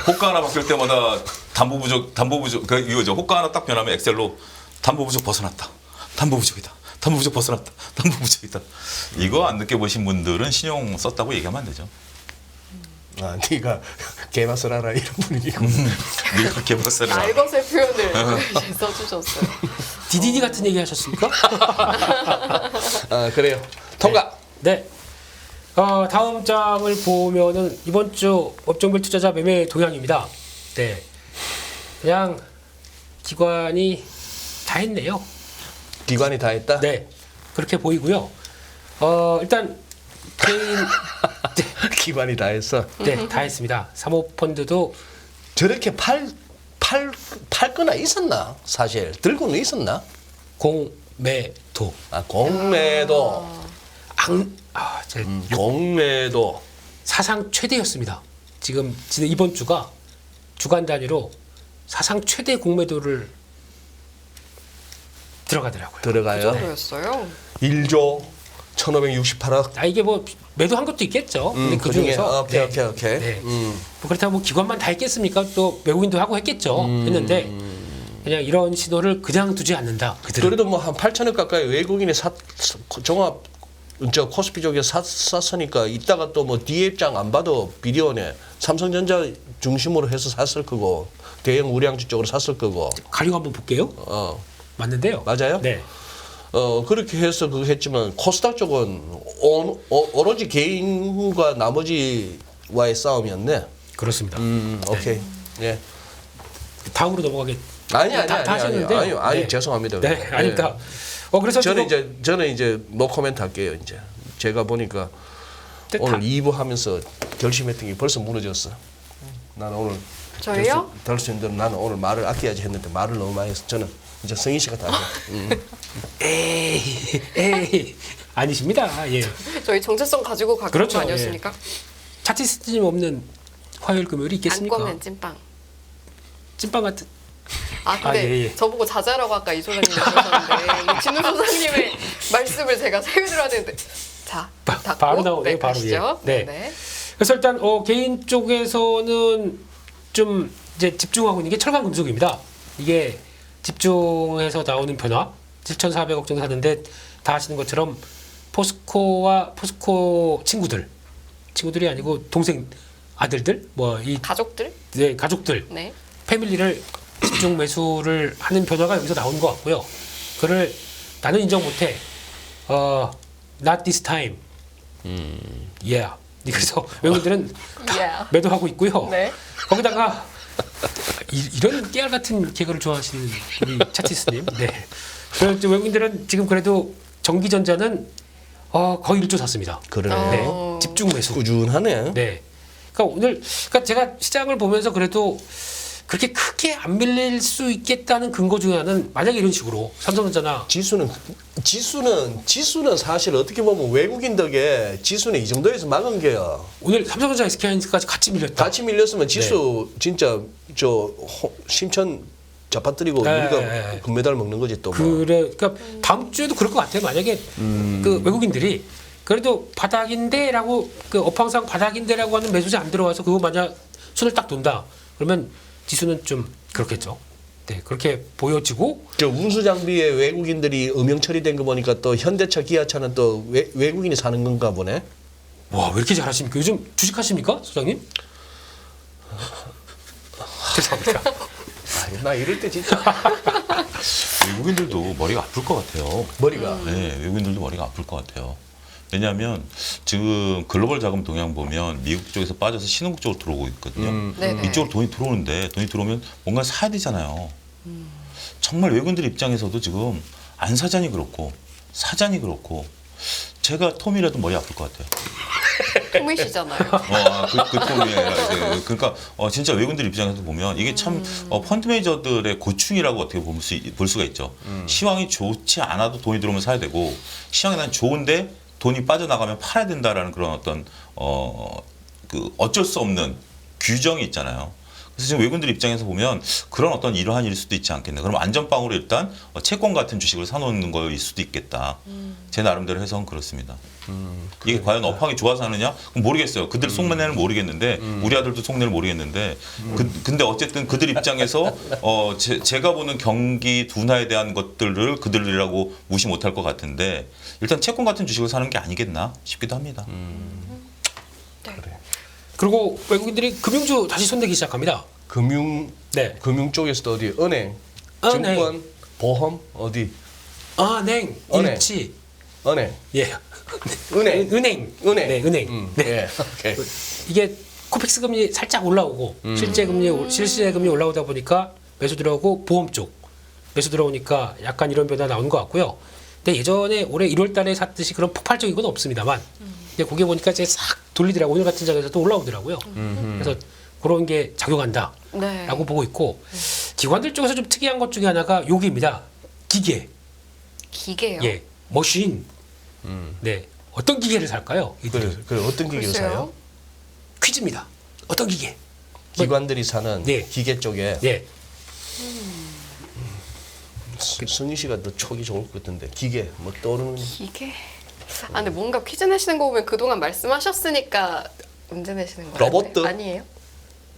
호가 하나 바뀔 때마다 담보 부족 그 이거죠. 호가 하나 딱 변하면 엑셀로 담보 부족 벗어났다. 담보 부족이다. 담보 부족 벗어났다. 담보 부족이다. 이거 안 느껴보신 분들은 신용 썼다고 얘기하면 안 되죠. 아, 네가 개맛을 알아 이런 분위기고. 네가 개벗어라. 날것의 표현을 써주셨어요. DDD 같은 얘기 하셨습니까? 아 그래요. 통과. 네. 다음 장을 보면은 이번 주 업종별 투자자 매매 동향입니다. 네. 그냥 기관이 다 했네요. 기관이 다 했다. 네. 그렇게 보이고요. 일단 개인 기관이 다 했어. 네, 다 했습니다. 사모펀드도 저렇게 팔 거나 있었나? 사실 들고는 있었나? 공매도. 아 공매도. 공매도. 사상 최대였습니다. 지금 이번 주가 주간 단위로 사상 최대 공매도를 들어가더라고요. 그 들어가요. 정도였어요. 1조 1,568억. 이게 뭐 매도한 것도 있겠죠. 근데 그 그중에 중에서 오케이. 네. 뭐 그렇다고 뭐 기관만 다 했겠습니까? 또 외국인도 하고 했겠죠. 했는데 그냥 이런 시도를 그냥 두지 않는다. 그들은. 그래도 뭐 한 8천억 가까이 외국인이 종합 코스피 쪽에 샀으니까 이따가 또 뭐 뒤에 입장 안 봐도 비디오네. 삼성전자 중심으로 해서 샀을 거고 대형 우량주 쪽으로 샀을 거고. 가리고 한번 볼게요. 맞는데요. 맞아요? 네. 그렇게 해서 그거 했지만 코스닥 쪽은 오로지 개인과 나머지와의 싸움이었네. 그렇습니다. 오케이. 예. 다음으로 넘어가겠. 아니 다 하셨는데요. 아니 네. 죄송합니다. 네, 아닙니다. 그래서 저는 이제 노 코멘트 할게요. 이제 제가 보니까 오늘 2부 하면서 결심했던 게 벌써 무너졌어. 나는 오늘 저희요? 덜수 있는 대로 나는 오늘 말을 아껴야지 했는데 말을 너무 많이 해서 저는 이제 성희 씨가 다 에이 아니십니다. 예. 저희 정체성 가지고 가는 그렇죠, 거 아니었습니까? 차티스님 없는 화요일 금요일이 있겠습니까? 안 꺼면 찐빵. 찐빵 같은. 근데 예. 저보고 자자라고 아까 이 소장님이 그러셨는데 진우 소장님의 말씀을 제가 세우려 하는데 자, 닫고 바로 나오네요. 네, 바로 가시죠. 예. 네. 그래서 일단 개인 쪽에서는 좀 이제 집중하고 있는 게 철강 금속입니다. 이게 집중해서 나오는 변화 7,400억 정도 하는데 다 아시는 것처럼 포스코와 포스코 친구들이 아니고 동생 아들들 가족들? 네, 가족들 네. 패밀리를 집중 매수를 하는 변화가 여기서 나오는 것 같고요. 그를 나는 인정 못해. Not this time. Yeah. 그래서 외국인들은 Yeah. 매도하고 있고요. 네. 거기다가 이런 깨알 같은 개그를 좋아하시는 우리 차티스님. 네. 그래서 외국인들은 지금 그래도 전기전자는 거의 1조 샀습니다. 그래. 네. 집중 매수. 꾸준하네. 네. 그러니까 제가 시장을 보면서 그래도 그렇게 크게 안 밀릴 수 있겠다는 근거 중에 하나는 만약에 이런 식으로 삼성전자나 지수는 사실 어떻게 보면 외국인 덕에 지수는 이 정도에서 막은 게요. 오늘 삼성전자 SK하이닉스까지 같이 밀렸다. 같이 밀렸으면 지수 진짜 심천 잡아뜨리고 우리가 금메달 먹는 거지 또. 뭐. 그러니까 다음 주에도 그럴 것 같아요. 만약에 그 외국인들이 그래도 바닥인데라고 업황상 바닥인데라고 하는 매수자 안 들어와서 그거 만약 손을 딱 돈다. 그러면 지수는 좀 그렇겠죠. 네, 그렇게 보여지고. 운수 장비에 외국인들이 음영 처리된 거 보니까 또 현대차, 기아차는 또 외국인이 사는 건가 보네. 와, 왜 이렇게 잘하십니까? 요즘 주식하십니까, 소장님? 죄송합니다. 나 이럴 때 진짜 외국인들도 머리가 아플 것 같아요. 머리가. 네, 외국인들도 머리가 아플 것 같아요. 왜냐하면 지금 글로벌 자금 동향 보면 미국 쪽에서 빠져서 신흥국 쪽으로 들어오고 있거든요. 네네. 이쪽으로 돈이 들어오는데 돈이 들어오면 뭔가 사야 되잖아요. 정말 외국인들 입장에서도 지금 안 사자니 그렇고 사자니 그렇고 제가 톰이라도 머리 아플 것 같아요. 꿈이시잖아요. 그 꿈이에요. 이제. 그러니까 진짜 외국인들 입장에서 보면 이게 참 펀드 매니저들의 고충이라고 어떻게 볼 수가 있죠. 시황이 좋지 않아도 돈이 들어오면 사야 되고 시황이 난 좋은데 돈이 빠져나가면 팔아야 된다라는 그런 어떤 그 어쩔 수 없는 규정이 있잖아요. 그래서 지금 외국인들 입장에서 보면 그런 어떤 이러한 일일 수도 있지 않겠네. 그럼 안전빵으로 일단 채권 같은 주식을 사놓는 거일 수도 있겠다. 제 나름대로 해석은 그렇습니다. 이게 과연 업황이 좋아서 하느냐? 그럼 모르겠어요. 그들 속내는 모르겠는데 우리 아들도 속내를 모르겠는데 근데 어쨌든 그들 입장에서 제가 보는 경기 둔화에 대한 것들을 그들이라고 무시 못할 것 같은데 일단 채권 같은 주식을 사는 게 아니겠나 싶기도 합니다. 네. 그리고 외국인들이 금융주 다시 손대기 시작합니다. 금융 네. 금융 쪽에서도 어디 은행, 은행. 증권, 보험 어디 은행, 은행. 일치, 은행, 예, 은행, 은행, 은행, 네, 은행. 네. 예, 오케이. 이게 코픽스 금리 살짝 올라오고 실제 금리 올라오다 보니까 매수 들어오고 보험 쪽 매수 들어오니까 약간 이런 변화 나오는 것 같고요. 근데 예전에 올해 1월달에 샀듯이 그런 폭발적인 건 없습니다만, 근데 그게 보니까 이제 싹 돌리더라고. 오늘 같은 장에서도 올라오더라고요. 그래서 그런 게 작용한다라고 네. 보고 있고, 기관들 쪽에서 좀 특이한 것 중에 하나가 여기입니다. 기계, 기계요. 예, 머신. 네, 어떤 기계를 살까요? 이들은? 그래 어떤 기계를 글쎄요. 사요? 퀴즈입니다. 어떤 기계? 기관들이 사는 네. 기계 쪽에 예. 순희 씨가 더 촉이 좋을 것 같은데 기계 뭐 떠오르는 기계. 근데 뭔가 퀴즈 내시는 거 보면 그동안 말씀하셨으니까 문제 내시는 거예요? 로봇들? 아니에요?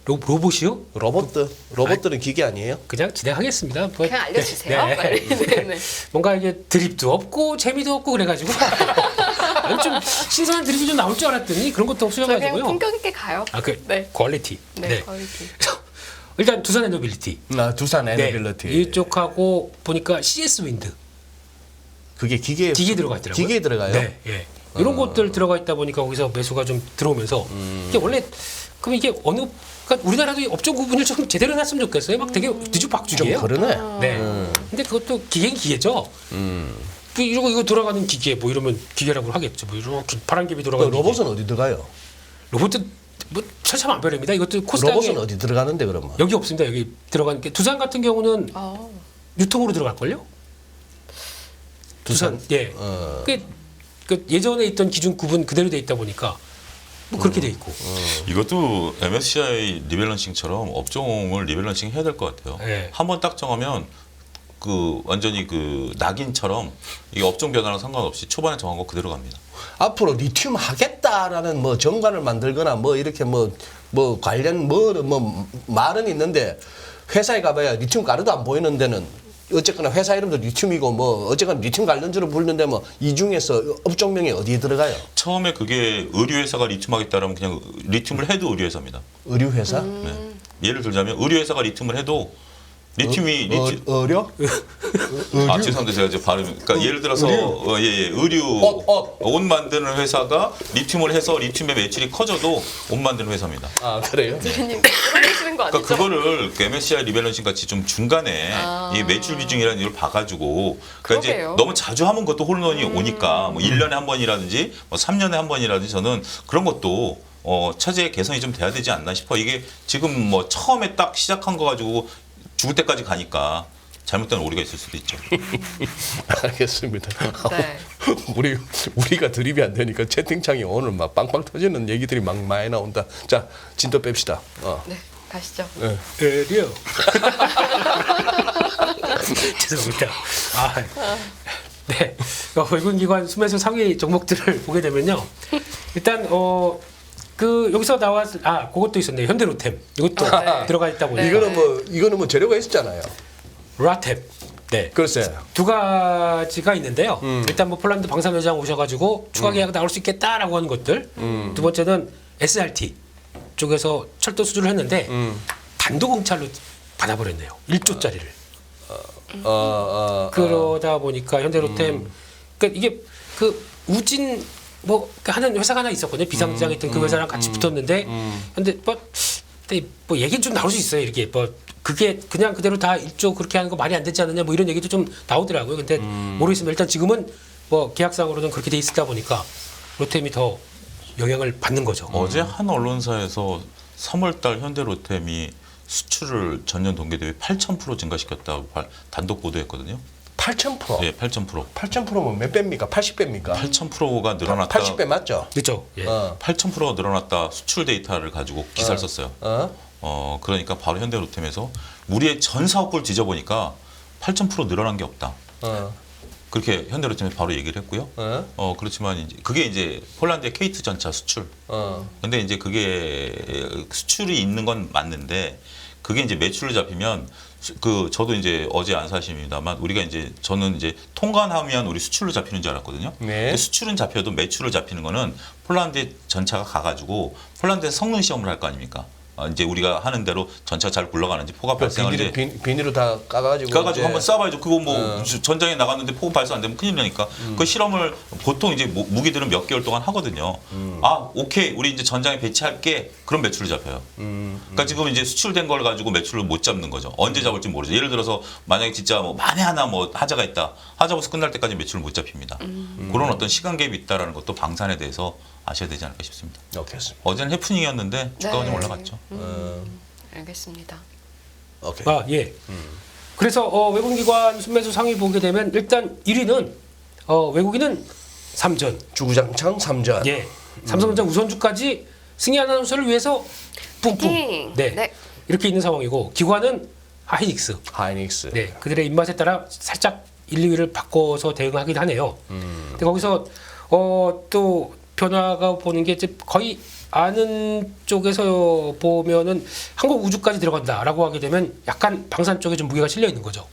로봇이요? 로봇들은 기계 아니에요? 그냥 진행하겠습니다. 뭐, 그냥 알려주세요. 네. 빨리. 네. 뭔가 이게 드립도 없고 재미도 없고 그래가지고 좀 신선한 드립이 좀 나올 줄 알았더니 그런 것도 저 그냥 없어가지고요. 품격 있게 가요. 네. 퀄리티. 네. 퀄리티. 그래서 일단 두산 에너빌리티. 두산 에너빌리티. 이쪽하고 보니까 CS 윈드. 그게 기계 들어가 있더라고요. 기계에 들어가요? 네. 예. 이런 것들 들어가 있다 보니까 거기서 매수가 좀 들어오면서 이게 원래 그럼 이게 그러니까 우리나라도 이 업종 구분을 좀 제대로 해놨으면 좋겠어요. 막 되게 좀 뒤죽박죽이에요. 그러네. 네. 근데 그것도 기계죠. 뭐 이거 돌아가는 기계 뭐 이러면 기계라고 하겠죠. 뭐 이렇게 바람개비 그 돌아가는 로봇은 어디 들어가요? 로봇은 뭐 천차만별입니다. 이것도 코스닥에 로봇은 어디 들어가는데 그러면? 여기 없습니다. 여기 들어가는 게 두산 같은 경우는 아. 유통으로 들어갈 걸요? 두산 예. 그 예전에 있던 기준 구분 그대로 돼 있다 보니까 뭐 그렇게 돼 있고. 이것도 MSCI 리밸런싱처럼 업종을 리밸런싱 해야 될 것 같아요. 네. 한번 딱 정하면 그 완전히 그 낙인처럼 이게 업종 변화랑 상관없이 초반에 정한 거 그대로 갑니다. 앞으로 리튬 하겠다라는 뭐 정관을 만들거나 뭐 이렇게 뭐 관련 뭐 말은 있는데 회사에 가봐야 리튬 가루도 안 보이는 데는 어쨌거나 회사 이름도 리튬이고 뭐 어쨌거나 리튬 관련주로 부르는데 뭐 이 중에서 업종명이 어디에 들어가요? 처음에 그게 의류회사가 리튬하겠다라면 그냥 리튬을 해도 의류회사입니다. 의류회사? 네. 예를 들자면 의류회사가 리튬을 해도 리튬이 의료? 아 죄송합니다 제가 이제 발음 그러니까 예를 들어서 의류 옷 만드는 회사가 리튬을 해서 리튬의 매출이 커져도 옷 만드는 회사입니다. 아 그래요? 대표님 그러시는 거 아니죠? 그러니까 그거를 MSCI 리밸런싱 같이 좀 중간에 이 매출 비중이라는 이걸 봐가지고 그러니까 이제 그러게요. 너무 자주 하면 그것도 혼란이 오니까 뭐 1년에 한 번이라든지 뭐 3년에 한 번이라든지 저는 그런 것도 차제 개선이 좀 돼야 되지 않나 싶어. 이게 지금 뭐 처음에 딱 시작한 거 가지고 죽을 때까지 가니까 잘못된 오류가 있을 수도 있죠. 알겠습니다. 네. 우리가 드립이 안 되니까 채팅창이 오늘 막 빵빵 터지는 얘기들이 막 많이 나온다. 자 진도 뺍시다. 네. 가시죠. 에리요. 죄송합니다. 네. 외국인 기관 수매수 상위 종목들을 보게 되면요. 일단 여기서 나왔을 그것도 있었네요. 현대로템 이것도 네. 들어가 있다 보니까 이거는 뭐 재료가 있었잖아요. 라템. 네. 글쎄. 두 가지가 있는데요. 일단 뭐 폴란드 방산회장 오셔가지고 추가 계약 나올 수 있겠다라고 하는 것들. 두 번째는 SRT 쪽에서 철도 수주를 했는데 단독 응찰로 받아버렸네요. 1조짜리를. 그러다 보니까 현대로템 그러니까 이게 그 우진 뭐 하는 회사가 하나 있었거든요. 비상장에 있던 그 회사랑 같이 붙었는데 근데 뭐 얘기는 좀 나올 수 있어요. 이렇게 뭐 그게 그냥 그대로 다 1조 그렇게 하는 거 말이 안 되지 않느냐 뭐 이런 얘기도 좀 나오더라고요. 근데 모르겠습니다. 일단 지금은 뭐 계약상으로는 그렇게 돼 있다 보니까 로템이 더 영향을 받는 거죠. 어제 한 언론사에서 3월달 현대로템이 수출을 전년 동기 대비 8,000% 증가시켰다고 단독 보도했거든요. 8,000%. 예, 8,000%. 8,000%면 몇 배입니까? 80배입니까? 8,000%가 늘어났다. 80배 맞죠? 그렇죠. 예. 8,000%가 늘어났다. 수출 데이터를 가지고 기사를 썼어요. 그러니까 바로 현대로템에서 우리의 전 사업부를 뒤져보니까 8,000% 늘어난 게 없다. 그렇게 현대로템에서 바로 얘기를 했고요. 그렇지만 이제 그게 이제 폴란드의 K2 전차 수출. 근데 이제 그게 수출이 있는 건 맞는데 그게 이제 매출로 잡히면 저도 이제 어제 안 사심입니다만 우리가 이제 저는 이제 통관하면 우리 수출로 잡히는 줄 알았거든요. 네. 근데 수출은 잡혀도 매출로 잡히는 거는 폴란드에 전차가 가가지고 폴란드에 성능 시험을 할 거 아닙니까? 이제 우리가 하는 대로 전차가 잘 굴러가는지 포가 발생을 이제 비닐로 다 까가지고 한번 쏴봐야죠. 그거 뭐 전장에 나갔는데 포가 발생 안 되면 큰일 나니까 그 실험을 보통 이제 무기들은 몇 개월 동안 하거든요. 아 오케이 우리 이제 전장에 배치할게 그럼 매출로 잡혀요. 그러니까 지금 이제 수출된 걸 가지고 매출을 못 잡는 거죠. 언제 잡을지 모르죠. 예를 들어서 만약에 진짜 뭐 만에 하나 뭐 하자가 있다. 하자 벌써 끝날 때까지 매출을 못 잡힙니다. 그런 어떤 시간 갭이 있다라는 것도 방산에 대해서 아셔야 되지 않을까 싶습니다. 오케이. 어제는 해프닝이었는데 주가가 네. 좀 올라갔죠. 알겠습니다. 오케이. 아 예. 그래서 외국기관 순매수 상위 보게 되면 일단 1위는 외국인은 삼전. 주구장창 3전. 예. 삼성전자 우선주까지 승리 아나운서를 위해서 뿜뿜. 파이팅! 네. 네. 이렇게 있는 상황이고 기관은 하이닉스. 하이닉스. 네. 그들의 입맛에 따라 살짝 1, 2위를 바꿔서 대응하긴 하네요. 근데 거기서 또 변화가 보는 게 이제 거의 아는 쪽에서 보면은 한국 우주까지 들어간다라고 하게 되면 약간 방산 쪽에 좀 무게가 실려 있는 거죠.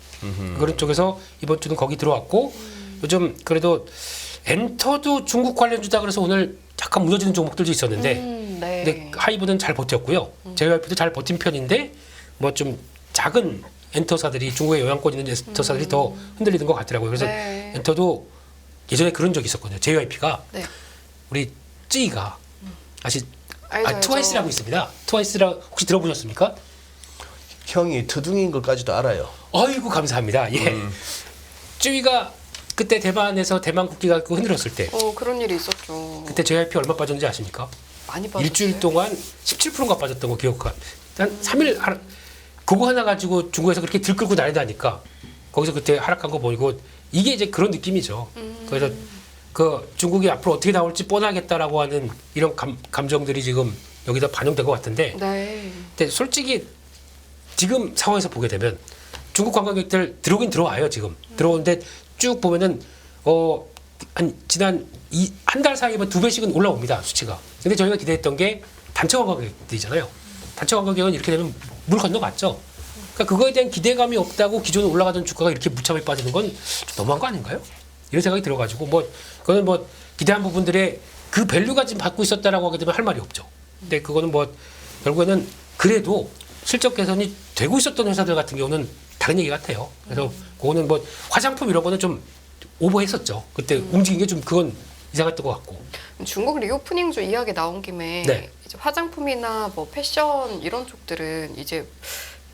그런 쪽에서 이번 주는 거기 들어왔고 요즘 그래도 엔터도 중국 관련주다 그래서 오늘 약간 무너지는 종목들도 있었는데 네. 근데 하이브는 잘 버텼고요. JYP도 잘 버틴 편인데 뭐 좀 작은 엔터사들이 중국에 영향권 있는 엔터사들이 더 흔들리는 것 같더라고요. 그래서 네. 엔터도 예전에 그런 적이 있었거든요. JYP가 네. 우리 쯔이가 알죠. 트와이스라고 있습니다. 트와이스라 혹시 들어보셨습니까? 형이 트둥인 것까지도 알아요. 아이고 감사합니다. 예. 쯔이가 그때 대만에서 대만 국기가 흔들었을 때 그런 일이 있었죠. 그때 JYP 얼마 빠졌는지 아십니까? 많이 빠졌어요. 일주일 동안 17%가 빠졌던 거 기억가. 한 3일 그거 하나 가지고 중국에서 그렇게 들끓고 난리다니까 거기서 그때 하락한 거 보이고 이게 이제 그런 느낌이죠. 그래서 그 중국이 앞으로 어떻게 나올지 뻔하겠다라고 하는 이런 감정들이 지금 여기다 반영된 것 같은데 네. 근데 솔직히 지금 상황에서 보게 되면 중국 관광객들 들어오긴 들어와요 지금 들어오는데 쭉 보면은 한 지난 한 달 사이에만 2배씩은 올라옵니다 수치가. 근데 저희가 기대했던 게 단체 관광객들이잖아요. 단체 관광객은 이렇게 되면 물 건너갔죠. 그러니까 그거에 대한 기대감이 없다고 기존에 올라가던 주가가 이렇게 무참하게 빠지는 건 좀 너무한 거 아닌가요? 이런 생각이 들어가지고 그거는 기대한 부분들의 그 밸류가 지금 받고 있었다라고 하게 되면 할 말이 없죠. 근데 그거는 결국에는 그래도 실적 개선이 되고 있었던 회사들 같은 경우는 다른 얘기 같아요. 그래서 그거는 화장품 이런 거는 좀 오버했었죠. 그때 움직인 게 좀 그건 이상했던 것 같고. 중국 리오프닝주 이야기 나온 김에 네. 이제 화장품이나 패션 이런 쪽들은 이제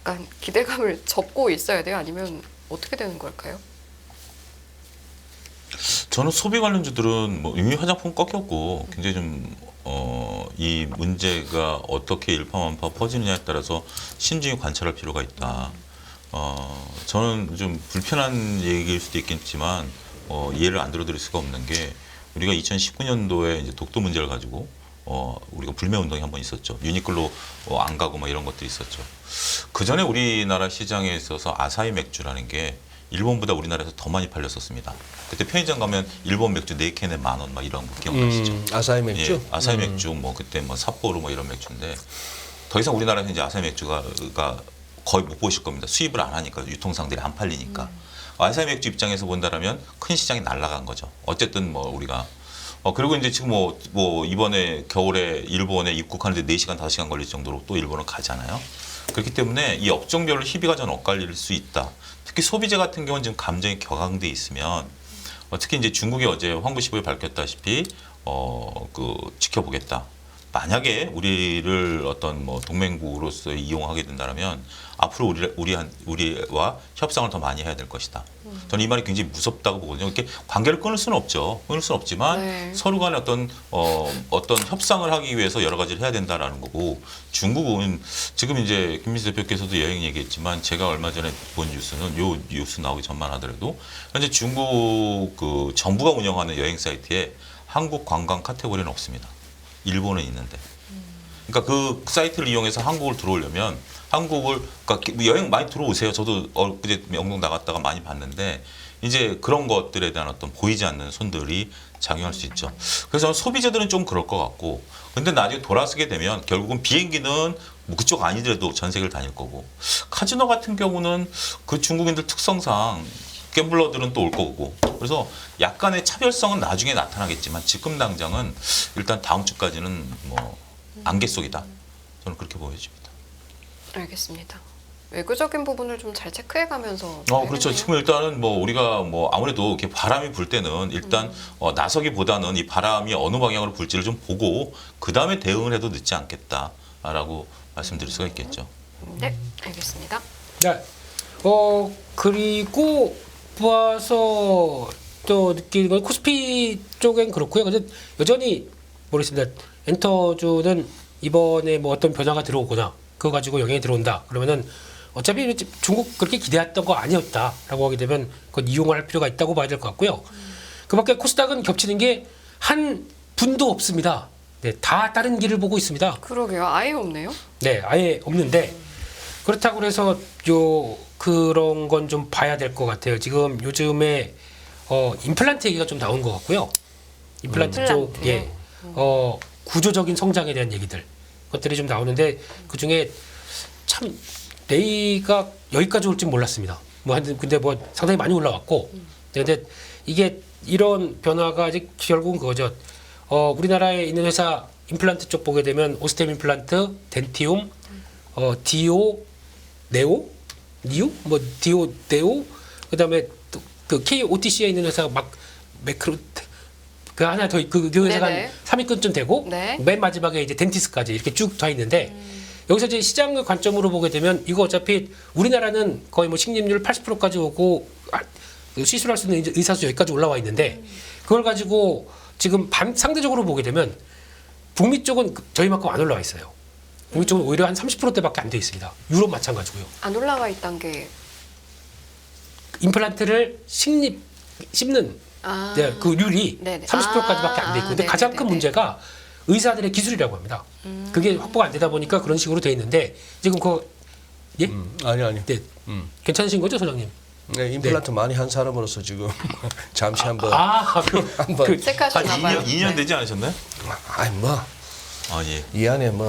약간 기대감을 접고 있어야 돼요? 아니면 어떻게 되는 걸까요? 저는 소비 관련주들은 이미 화장품 꺾였고 굉장히 좀 이 문제가 어떻게 일파만파 퍼지느냐에 따라서 신중히 관찰할 필요가 있다. 저는 좀 불편한 얘기일 수도 있겠지만 이해를 안 들어드릴 수가 없는 게 우리가 2019년도에 이제 독도 문제를 가지고 우리가 불매 운동이 한 번 있었죠. 유니클로 안 가고 이런 것들이 있었죠. 그 전에 우리나라 시장에 있어서 아사히 맥주라는 게 일본보다 우리나라에서 더 많이 팔렸었습니다. 그때 편의점 가면 일본 맥주 4캔에 10,000원 이런 거 기억나시죠? 아사히 맥주? 예, 아사히 맥주 그때 삿포로 이런 맥주인데 더 이상 우리나라에서 이제 아사히 맥주가 거의 못 보실 겁니다. 수입을 안 하니까 유통상들이 안 팔리니까. 아사히 맥주 입장에서 본다라면 큰 시장이 날아간 거죠. 어쨌든 우리가 그리고 이제 지금 이번에 겨울에 일본에 입국하는데 4시간 5시간 걸릴 정도로 또 일본을 가잖아요. 그렇기 때문에 이 업종별로 희비가 좀 엇갈릴 수 있다. 특히 소비재 같은 경우는 지금 감정이 격앙돼 있으면 특히 이제 중국이 어제 황구시보에 밝혔다시피 지켜보겠다. 만약에 우리를 어떤 뭐 동맹국으로서 이용하게 된다면 앞으로 우리와 협상을 더 많이 해야 될 것이다. 저는 이 말이 굉장히 무섭다고 보거든요. 이렇게 관계를 끊을 수는 없죠. 끊을 수는 없지만 네. 서로 간에 어떤 협상을 하기 위해서 여러 가지를 해야 된다라는 거고 중국은 지금 이제 김민수 대표께서도 여행 얘기했지만 제가 얼마 전에 본 뉴스는 요 뉴스 나오기 전만 하더라도 현재 중국 그 정부가 운영하는 여행 사이트에 한국 관광 카테고리는 없습니다. 일본은 있는데. 그러니까 그 사이트를 이용해서 한국을 들어오려면 그러니까 여행 많이 들어오세요. 저도 그제 영동 나갔다가 많이 봤는데 이제 그런 것들에 대한 어떤 보이지 않는 손들이 작용할 수 있죠. 그래서 소비자들은 좀 그럴 것 같고 근데 나중에 돌아서게 되면 결국은 비행기는 뭐 그쪽 아니더라도 전 세계를 다닐 거고 카지노 같은 경우는 그 중국인들 특성상 갬블러들은 또 올 거고 그래서 약간의 차별성은 나중에 나타나겠지만 지금 당장은 일단 다음 주까지는 뭐 안개 속이다. 저는 그렇게 보여집니다. 알겠습니다. 외교적인 부분을 좀 잘 체크해가면서. 그렇죠. 지금 일단은 뭐 우리가 뭐 아무래도 이렇게 바람이 불 때는 일단 나서기보다는 이 바람이 어느 방향으로 불지를 좀 보고 그 다음에 대응을 해도 늦지 않겠다라고 말씀드릴 수가 있겠죠. 네, 알겠습니다. 네. 그리고 보아서 또 느끼는 건 코스피 쪽엔 그렇고요. 근데 여전히 모르겠습니다. 엔터주는 이번에 뭐 어떤 변화가 들어오거나 그거 가지고 영향이 들어온다. 그러면은 어차피 중국 그렇게 기대했던 거 아니었다라고 하게 되면 그건 이용할 필요가 있다고 봐야 될 것 같고요. 그밖에 코스닥은 겹치는 게 한 분도 없습니다. 네, 다 다른 길을 보고 있습니다. 그러게요. 아예 없네요. 네, 아예 없는데 그렇다고 해서 그런 건 좀 봐야 될 것 같아요. 지금 요즘에 임플란트 얘기가 좀 나온 것 같고요. 임플란트 쪽에 구조적인 성장에 대한 얘기들 것들이 좀 나오는데 그 중에 참 레이가 여기까지 올 줄 몰랐습니다. 근데 뭐 상당히 많이 올라왔고 근데 이게 이런 변화가 이제 결국은 그거죠. 우리나라에 있는 회사 임플란트 쪽 보게 되면 오스템 임플란트, 덴티움, 디오, 네오, 니우, 뭐 디오, 네오, 그다음에 또 그 KOTC에 있는 회사가 막 매크로 그 하나 더 그 회사가 네네. 한 3위권쯤 되고 네. 맨 마지막에 이제 덴티스까지 이렇게 쭉 다 있는데 여기서 이제 시장의 관점으로 보게 되면 이거 어차피 우리나라는 거의 뭐 식립률 80%까지 오고 시술할 수 있는 의사 수 여기까지 올라와 있는데 그걸 가지고 지금 상대적으로 보게 되면 북미 쪽은 저희만큼 안 올라와 있어요. 북미 쪽은 오히려 한 30%대밖에 안 돼 있습니다. 유럽 마찬가지고요. 안 올라가 있단 게. 임플란트를 씹는 아. 그 률이 네네. 30%까지밖에 안 돼 있고 근데 가장 큰 네네네네. 문제가 의사들의 기술이라고 합니다. 그게 확보가 안 되다 보니까 그런 식으로 돼 있는데 지금 예? 아니. 네. 괜찮으신 거죠, 소장님? 네, 임플란트 많이 한 사람으로서 지금 잠시 한번 한 체크하셨나 봐요. 2년 네. 되지 않으셨나요? 예. 이 안에 뭐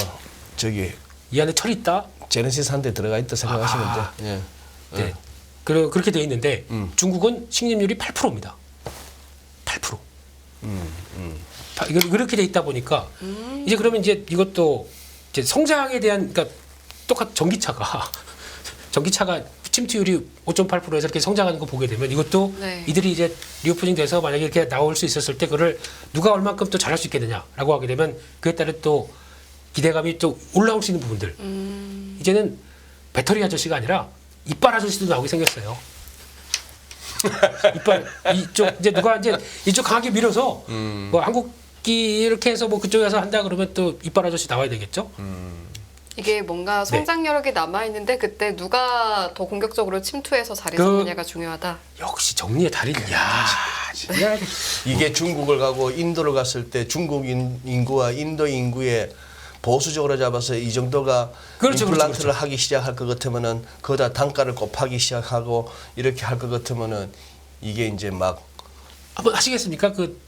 저기 이 안에 철이 있다. 제네시스 한 대 들어가 있다 생각하시면 돼. 예. 네. 그렇게 돼 있는데 중국은 식립률이 8%입니다. 8%. 그렇게 돼 있다 보니까 이제 그러면 이제 이것도 이제 성장에 대한 그러니까 똑같 전기차가 침투율이 5.8%에서 이렇게 성장하는 거 보게 되면 이것도 네. 이들이 이제 리오프닝 돼서 만약에 이렇게 나올 수 있었을 때 그걸 누가 얼만큼 또 잘할 수 있겠느냐라고 하게 되면 그에 따른 또 기대감이 또 올라올 수 있는 부분들. 이제는 배터리 아저씨가 아니라 이빨 아저씨도 나오게 생겼어요. 이빨 이쪽 이제 누가 이제 이쪽 강하게 밀어서 뭐 한국기 이렇게 해서 뭐 그쪽에서 한다 그러면 또 이빨 아저씨 나와야 되겠죠. 이게 뭔가 성장력이 남아 있는데 그때 누가 더 공격적으로 침투해서 자리 잡느냐가 중요하다. 역시 정리의 달인. 야, 진짜. 이게 중국을 가고 인도를 갔을 때 중국 인구와 인도 인구의 보수적으로 잡아서 이 정도가 그렇죠, 임플란트를 그렇죠. 하기 시작할 것 같으면은 거기다 단가를 곱하기 시작하고 이렇게 할 것 같으면은 이게 이제 막 한번 하시겠습니까? 그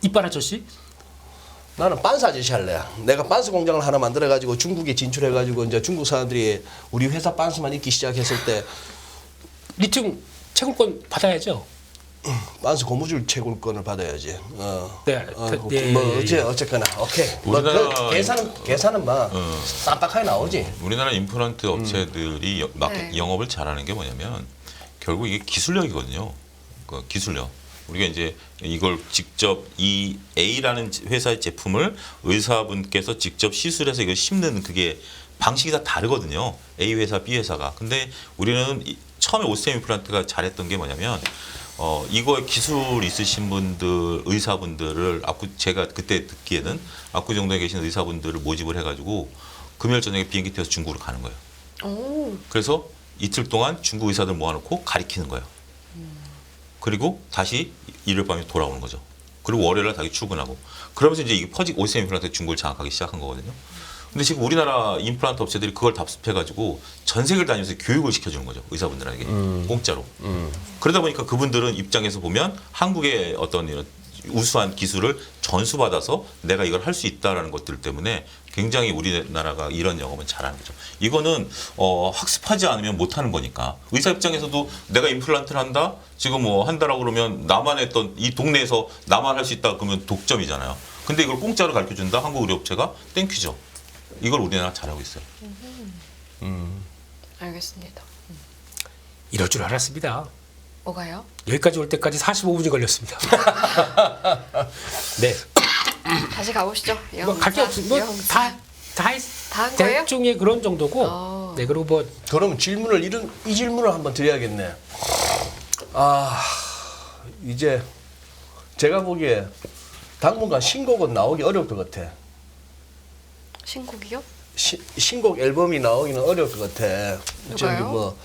이빨 아저씨? 나는 빤스 아저씨 할래. 내가 빤스 공장을 하나 만들어 가지고 중국에 진출해 가지고 이제 중국 사람들이 우리 회사 빤스만 입기 시작했을 때 리튬 채굴권 받아야죠. 빤스 고무줄 채굴권을 받아야지. 네, 네, 뭐 예. 어쨌거나 오케이. 뭐 우리나라 그 계산은 뭐 쌈박하게 나오지. 우리나라 임플란트 업체들이 네. 영업을 잘하는 게 뭐냐면 결국 이게 기술력이거든요. 그 기술력. 우리가 이제 이걸 직접 이 A라는 회사의 제품을 의사분께서 직접 시술해서 이걸 심는 그게 방식이 다 다르거든요. A 회사, B 회사가. 근데 우리는 처음에 오스템 임플란트가 잘했던 게 뭐냐면 이거 기술 있으신 분들, 의사분들을 제가 그때 듣기에는 압구정동에 계신 의사분들을 모집을 해가지고 금요일 저녁에 비행기 타서 중국으로 가는 거예요. 오. 그래서 이틀 동안 중국 의사들 모아놓고 가리키는 거예요. 그리고 다시 일요일 밤에 돌아오는 거죠. 그리고 월요일에 다시 출근하고. 그러면서 이제 이게 오스템 임플란트 중국을 장악하기 시작한 거거든요. 근데 지금 우리나라 임플란트 업체들이 그걸 답습해가지고 전 세계를 다니면서 교육을 시켜주는 거죠. 의사분들에게. 공짜로. 그러다 보니까 그분들은 입장에서 보면 한국의 어떤 이런 우수한 기술을 전수받아서 내가 이걸 할 수 있다라는 것들 때문에 굉장히 우리나라가 이런 영업은 잘하는 거죠. 이거는 학습하지 않으면 못하는 거니까. 의사 입장에서도 내가 임플란트를 한다? 지금 뭐 한다라고 그러면 나만 했던 이 동네에서 나만 할 수 있다 그러면 독점이잖아요. 근데 이걸 공짜로 가르쳐준다? 한국 의료업체가 땡큐죠. 이걸 우리나라 잘하고 있어요. 알겠습니다. 이럴 줄 알았습니다. 뭐가요? 여기까지 올 때까지 45분이 걸렸습니다. 네. 다시 가보시죠. 갈 게 없습니다. 다 한 거예요? 대충의 그런 정도고. 네, 그리고 뭐 그러면 이 질문을 한번 드려야겠네. 이제 제가 보기에 당분간 신곡은 나오기 어려울 것 같아. 신곡이요? 신곡 앨범이 나오기는 어려울 것 같아. 누가요? 저기 뭐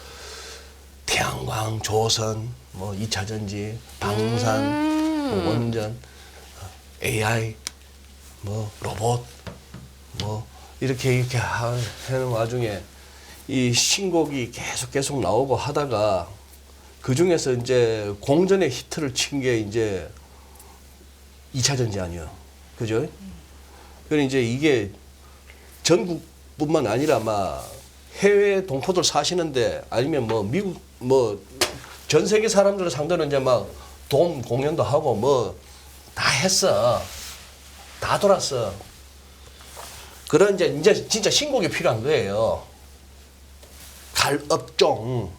태양광, 조선, 뭐 2차 전지, 방산, 뭐 원전, AI, 뭐 로봇, 뭐 이렇게 하는 와중에 이 신곡이 계속 나오고 하다가 그 중에서 이제 공전의 히트를 친 게 이제 2차 전지 아니요, 그죠? 그래 이제 이게 전국뿐만 아니라 막 해외 동포들 사시는데 아니면 뭐 미국 뭐 전 세계 사람들을 상대로 이제 막 돔 공연도 하고 뭐 다 했어. 다 돌았어. 그런 이제 진짜 신곡이 필요한 거예요. 갈업종,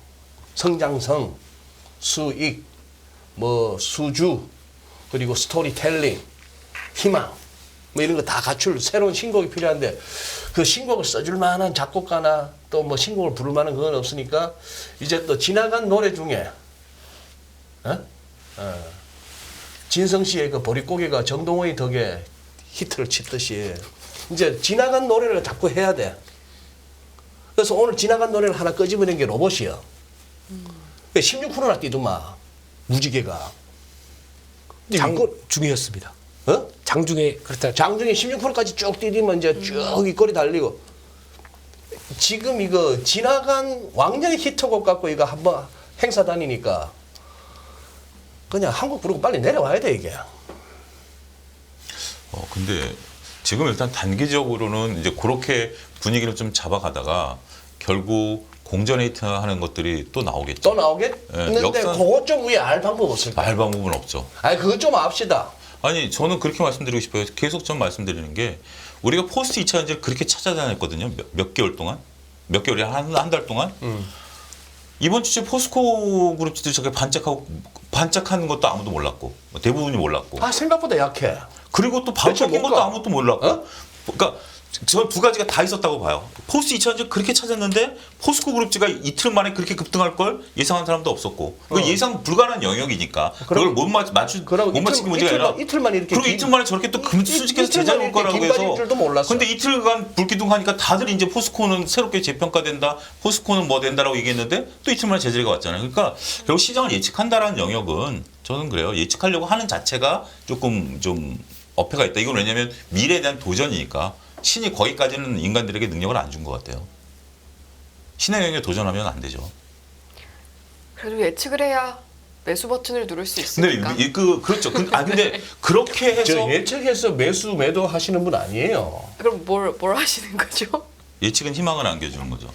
성장성, 수익, 뭐 수주, 그리고 스토리텔링, 희망, 뭐 이런 거 다 갖출 새로운 신곡이 필요한데 그 신곡을 써줄 만한 작곡가나 또 뭐 신곡을 부를 만한 그건 없으니까 이제 또 지나간 노래 중에 진성 씨의 그 보릿고개가 정동원의 덕에 히트를 치듯이 이제 지나간 노래를 자꾸 해야 돼. 그래서 오늘 지나간 노래를 하나 끄집어낸 게 로봇이야. 16%나 뛰더만 무지개가. 장중이었습니다. 장중에 그렇다. 장중에 16%까지 쭉 뛰면 이제 쭉 윗거리 달리고 지금 이거 지나간 왕년의 히트곡 갖고 이거 한번 행사 다니니까 그냥 한국 부르고 빨리 내려와야 돼 이게. 근데 지금 일단 단기적으로는 이제 그렇게 분위기를 좀 잡아가다가 결국 공전에이트 하는 것들이 또 나오겠죠. 또 나오겠는데 역사- 그것 좀 위에 알 방법 없을까? 알 방법은 없죠. 아니 그것 좀 압시다. 아니 저는 그렇게 말씀드리고 싶어요. 계속 좀 말씀드리는 게 우리가 포스트 2차전지를 그렇게 찾아다녔거든요. 몇 개월 동안, 몇 개월이 한 달 동안. 이번 주에 포스코 그룹들이 저게 반짝하는 것도 아무도 몰랐고 대부분이 몰랐고. 아 생각보다 약해. 그리고 또 바로 꺾인 것도 그러니까. 아무것도 몰랐고. 그러니까 저 두 가지가 다 있었다고 봐요. 포스트 2차전지 그렇게 찾았는데 포스코 그룹지가 이틀 만에 그렇게 급등할 걸 예상한 사람도 없었고. 그 예상 불가능한 영역이니까 그걸 못 맞추기 문제가 아니라 이틀만 이렇게 그리고 이틀 만에 저렇게 또 수직해서 제자리 올 거라고 해서. 줄도 몰랐어. 근데 이틀간 불기둥하니까 다들 이제 포스코는 새롭게 재평가된다. 포스코는 뭐 된다라고 얘기했는데 또 이틀 만에 제자리가 왔잖아요. 그러니까 결국 시장을 예측한다라는 영역은 저는 그래요. 예측하려고 하는 자체가 조금 좀 어폐가 있다. 이건 왜냐하면 미래에 대한 도전이니까 신이 거기까지는 인간들에게 능력을 안 준 것 같아요. 신의 영역에 도전하면 안 되죠. 그래도 예측을 해야 매수 버튼을 누를 수 있으니까. 근데 그렇죠. 근데 그렇게 해서 저 예측해서 매수 매도 하시는 분 아니에요. 그럼 뭘 하시는 거죠? 예측은 희망을 안겨주는 거죠.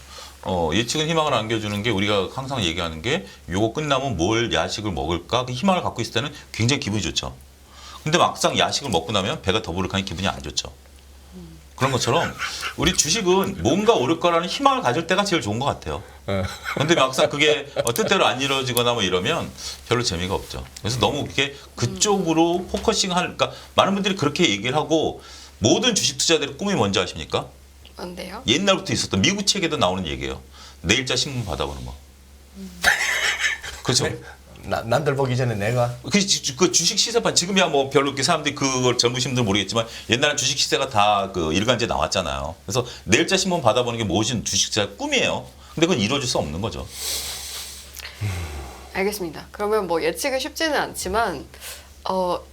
예측은 희망을 안겨주는 게 우리가 항상 얘기하는 게 요거 끝나면 뭘 야식을 먹을까 그 희망을 갖고 있을 때는 굉장히 기분이 좋죠. 근데 막상 야식을 먹고 나면 배가 더부룩하니 기분이 안 좋죠. 그런 것처럼 우리 주식은 뭔가 오를 거라는 희망을 가질 때가 제일 좋은 것 같아요. 근데 막상 그게 뜻대로 안 이루어지거나 뭐 이러면 별로 재미가 없죠. 그래서 너무 그렇게 그쪽으로 포커싱할, 그러니까 많은 분들이 그렇게 얘기를 하고 모든 주식 투자들의 꿈이 뭔지 아십니까? 뭔데요? 옛날부터 있었던 미국 책에도 나오는 얘기예요. 내일자 신문 받아보는 거. 그렇죠. 남들 보기 전에 내가 그 주식 시세판 지금이야 뭐 별로 이렇게 사람들이 그걸 젊으신 분들 모르겠지만 옛날에 주식 시세가 다 그 일간지에 나왔잖아요. 그래서 내일자 신문 받아보는 게 무엇인 주식 투자 꿈이에요. 근데 그건 이루어질 수 없는 거죠. 알겠습니다. 그러면 뭐 예측이 쉽지는 않지만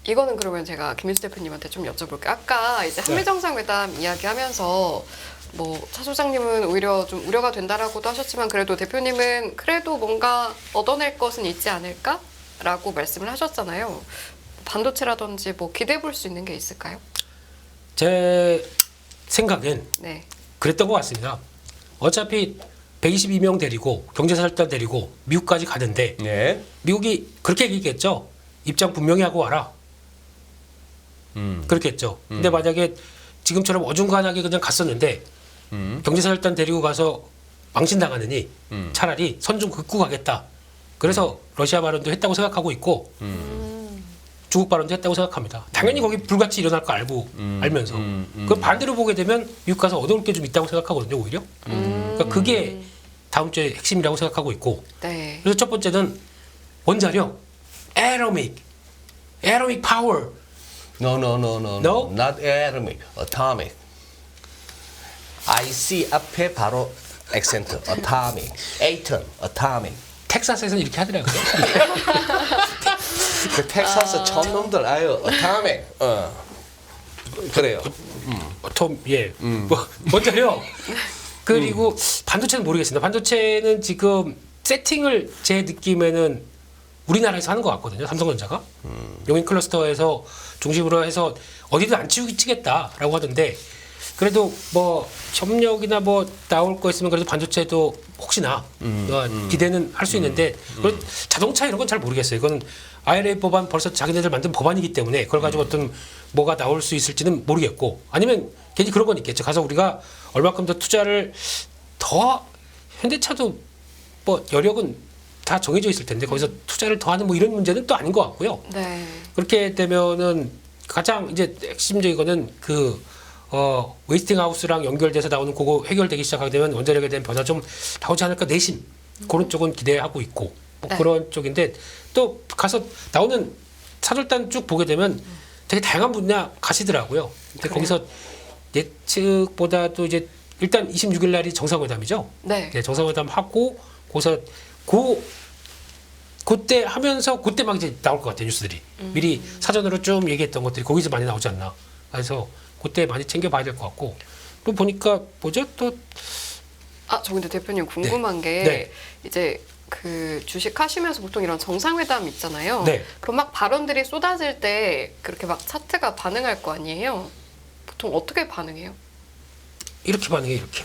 이거는 그러면 제가 김민수 대표님한테 좀 여쭤볼게요. 아까 이제 한미 정상회담 이야기하면서 뭐 차 소장님은 오히려 좀 우려가 된다라고도 하셨지만 그래도 대표님은 그래도 뭔가 얻어낼 것은 있지 않을까라고 말씀을 하셨잖아요. 반도체라든지 뭐 기대해 볼 수 있는 게 있을까요? 제 생각엔 네. 그랬던 것 같습니다. 어차피 122명 데리고 경제사절단 데리고 미국까지 가는데 네. 미국이 그렇게 얘기했겠죠. 입장 분명히 하고 와라. 그렇게 했죠. 근데 만약에 지금처럼 어중간하게 그냥 갔었는데 경제사절단 데리고 가서 망신당하느니 차라리 선 좀 긋고 가겠다. 그래서 러시아 발언도 했다고 생각하고 있고 중국 발언도 했다고 생각합니다. 당연히 거기 불같이 일어날 거 알면서 그 반대로 보게 되면 미국 가서 얻어올 게 좀 있다고 생각하거든요. 오히려. 그러니까 그게 다음 주에 핵심이라고 생각하고 있고 네. 그래서 첫 번째는 원자력, atomic power. No, No? not atomic, atomic. I see 앞에 바로 액센트, atomic, atom, atomic. 텍사스에서는 이렇게 하더라고요. 그 텍사스 촌놈들 아유, atomic. 그래요. 뭐 원자력. 그리고 반도체는 모르겠습니다. 반도체는 지금 세팅을 제 느낌에는 우리나라에서 하는 것 같거든요. 삼성전자가 용인 클러스터에서 중심으로 해서 어디도 안 치우치겠다라고 하던데 그래도 뭐 협력이나 뭐 나올 거 있으면 그래도 반도체도 혹시나 기대는 할 수 있는데 그리고 자동차 이런 건 잘 모르겠어요. 이거는 IRA 법안 벌써 자기네들 만든 법안이기 때문에 그걸 가지고 어떤 뭐가 나올 수 있을지는 모르겠고 아니면 괜히 그런 건 있겠죠. 가서 우리가 얼마큼 더 투자를 더 현대차도 뭐 여력은 다 정해져 있을 텐데 거기서 투자를 더 하는 뭐 이런 문제는 또 아닌 것 같고요. 네. 그렇게 되면은 가장 이제 핵심적인 거는 웨이스팅 하우스랑 연결돼서 나오는 그거 해결되기 시작하게 되면 원자력에 대한 변화 좀 나오지 않을까 내심 그런 쪽은 기대하고 있고 뭐 네. 그런 쪽인데 또 가서 나오는 사절단 쭉 보게 되면 되게 다양한 분야 가시더라고요. 근데 그래요? 거기서 예측보다도 이제 일단 26일 날이 정상회담이죠. 네. 네, 정상회담 하고 거기서 그때 하면서 그때 막 이제 나올 것 같아요 뉴스들이 미리 사전으로 좀 얘기했던 것들이 거기서 많이 나오지 않나. 그래서 그때 많이 챙겨봐야 될 것 같고 또 보니까 뭐죠 또 저 근데 대표님 궁금한 게 네. 이제 그 주식 하시면서 보통 이런 정상회담 있잖아요. 네. 그럼 막 발언들이 쏟아질 때 그렇게 막 차트가 반응할 거 아니에요? 보통 어떻게 반응해요? 이렇게 반응해 이렇게.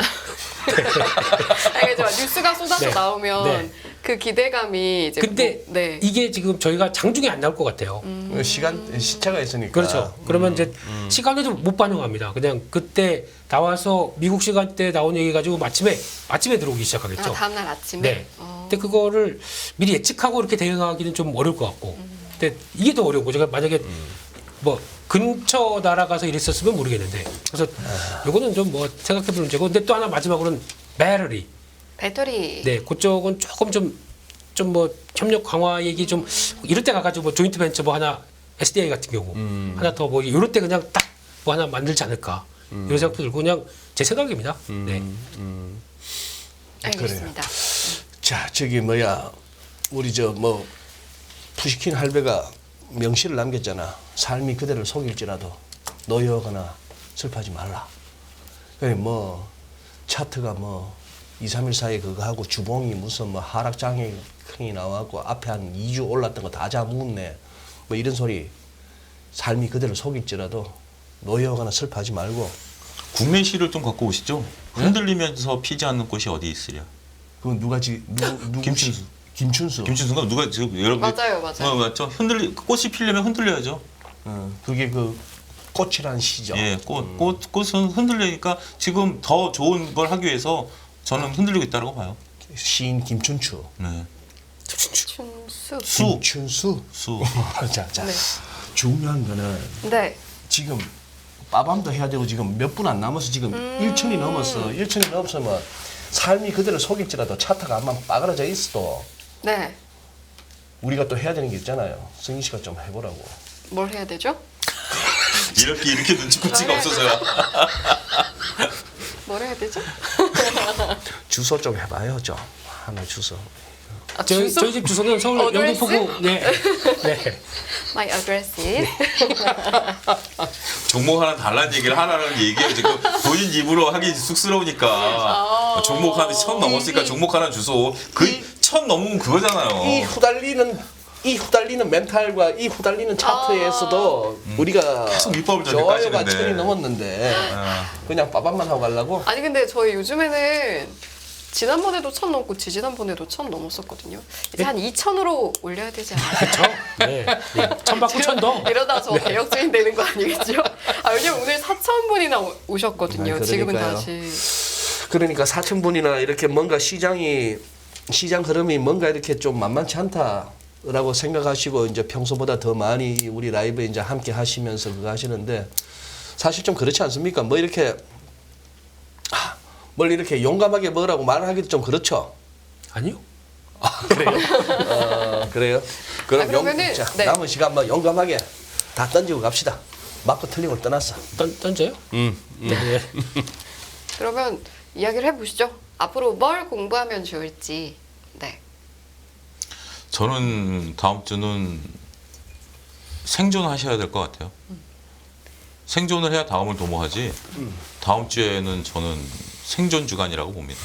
알겠지만 뉴스가 쏟아져 네. 나오면 네. 그 기대감이 이제 근데 네. 이게 지금 저희가 장중에 안 나올 것 같아요. 시차가 있으니까. 그렇죠. 그러면 이제 시간에도 못 반영합니다. 그냥 그때 나와서 미국 시간대 나온 얘기 가지고 아침에 들어오기 시작하겠죠. 다음날 아침에. 네. 근데 그거를 미리 예측하고 이렇게 대응하기는 좀 어려울 것 같고. 근데 이게 더 어려운 거죠. 제가 만약에 뭐 근처 나라 가서 이랬었으면 모르겠는데. 그래서 요거는 좀 뭐 생각해볼 문제고. 근데 또 하나 마지막으로는 배터리. 네, 그쪽은 조금 좀 뭐 협력 강화 얘기 좀 이럴 때 가가지고 뭐 조인트 벤처 뭐 하나 SDI 같은 경우 하나 더 뭐 이럴 때 그냥 딱 뭐 하나 만들지 않을까 이런 생각도 들고 그냥 제 생각입니다. 네. 알겠습니다. 자, 저기 뭐야, 우리 저 뭐 푸시킨 할배가 명시를 남겼잖아. 삶이 그대를 속일지라도 노여하거나 슬퍼하지 말라. 그래 뭐 차트가 뭐 2, 3일 사이에 그거 하고 주봉이 무슨 뭐 하락장애 큰이 나와갖고 앞에 한 2주 올랐던 거 다 잡았네. 뭐 이런 소리. 삶이 그대를 속일지라도 노여하거나 슬퍼하지 말고. 국내시를 좀 갖고 오시죠. 흔들리면서 피지 않는 꽃이 어디 있으랴. 그건 누가 누구 김춘수. 김춘수가 누가 지금 여러분 맞아요. 맞죠? 꽃이 피려면 흔들려야죠. 그게 그 꽃이란 시죠. 예, 꽃은 흔들리니까 지금 더 좋은 걸 하기 위해서 저는 흔들리고 있다고 봐요. 시인 김춘추. 네. 춘수. 김춘수. 수. 자, 네. 중요한 거는 네. 지금 빠밤도 해야 되고 지금 몇 분 안 남아서 지금 1천이 넘었어. 1천이 넘었으면 삶이 그대로 속일지라도 차트가 한번 빠그라져 있어도 네. 우리가 또 해야 되는 게 있잖아요. 승희 씨가 좀 해보라고. 뭘 해야 되죠? 이렇게 눈치코치가 없어서야. 뭘 해야 되죠? 주소 좀 해봐요, 좀. 하나 주소. 아, 저희 집 주소는 서울 어드레스? 영등포구. 네. 네. My address is. 종목 하나 달라는 얘기를 하나는 얘기해요. 지금 본인 입으로 하기 쑥스러우니까 종목 하나 1000 넘었으니까 종목 하나 주소. 그 1000 넘으면 그거잖아요. 이 후달리는 멘탈과 이 후달리는 차트에서도 우리가 계속 밑밥을 던질 좋아요가 까시는데. 1000이 넘었는데 그냥 빠밤만 하고 가려고? 아니 근데 저희 요즘에는 지난번에도 1000 넘고 지지난번에도 1000 넘었었거든요. 이제 한 2000으로 올려야 되지 않아요? 그렇죠. 네. 네. 천 받고 천 더. 이러다 저 개혁주인 되는 거 아니겠죠? 아, 왜냐면 오늘 4000분이나 오셨거든요. 아, 지금은 그러니까요. 다시. 그러니까 4000분이나 이렇게 뭔가 시장 흐름이 뭔가 이렇게 좀 만만치 않다라고 생각하시고 이제 평소보다 더 많이 우리 라이브에 이제 함께 하시면서 그거 하시는데 사실 좀 그렇지 않습니까? 뭐 이렇게 뭘 이렇게 용감하게 뭐라고 말하기도 좀 그렇죠. 아니요. 그래요? 그럼 그러면은, 자, 네. 남은 시간 뭐 용감하게 다 던지고 갑시다. 맞고 틀리고 떠났어. 던져요? 네. 그러면 이야기를 해보시죠. 앞으로 뭘 공부하면 좋을지. 네. 저는 다음 주는 생존하셔야 될 것 같아요. 생존을 해야 다음을 도모하지. 다음 주에는 저는 생존 주간이라고 봅니다.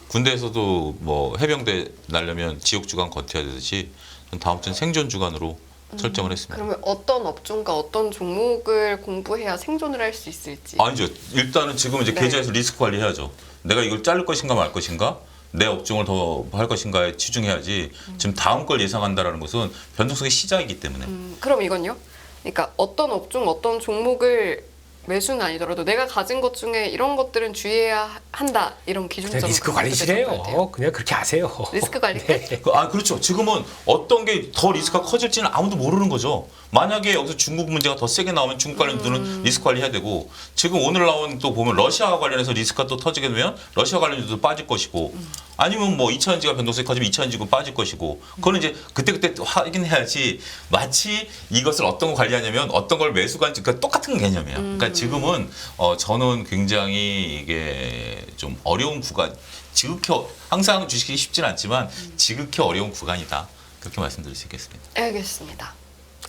군대에서도 뭐 해병대 날려면 지옥 주간 버텨야 되듯이 전 다음 주는 생존 주간으로 설정을 했습니다. 그러면 어떤 업종과 어떤 종목을 공부해야 생존을 할 수 있을지. 아니죠. 일단은 지금 이제 네. 계좌에서 리스크 관리해야죠. 내가 이걸 자를 것인가 말 것인가, 내 업종을 더 할 것인가에 치중해야지. 지금 다음 걸 예상한다라는 것은 변동성의 시작이기 때문에. 그럼 이건요? 그러니까 어떤 업종, 어떤 종목을 매수는 아니더라도 내가 가진 것 중에 이런 것들은 주의해야 한다. 이런 기준점을 리스크 어떻게 잡아야 돼요? 관리시래요. 그냥 그렇게 하세요. 리스크 관리 네. 그렇죠. 지금은 어떤 게 더 리스크가 커질지는 아무도 모르는 거죠. 만약에 여기서 중국 문제가 더 세게 나오면 중국 관련주는 리스크 관리해야 되고, 지금 오늘 나온 또 보면 러시아 관련해서 리스크가 또 터지게 되면 러시아 관련주도 빠질 것이고, 아니면 뭐 2차전지가 변동성이 커지면 2차전지도 빠질 것이고, 그거는 이제 그때 확인해야지. 마치 이것을 어떤 거 관리하냐면 어떤 걸 매수관지, 그러니까 똑같은 개념이에요. 그러니까 지금은 저는 굉장히 이게 좀 어려운 구간, 지극히 항상 주식이 쉽지는 않지만 지극히 어려운 구간이다. 그렇게 말씀드릴 수 있겠습니다. 알겠습니다.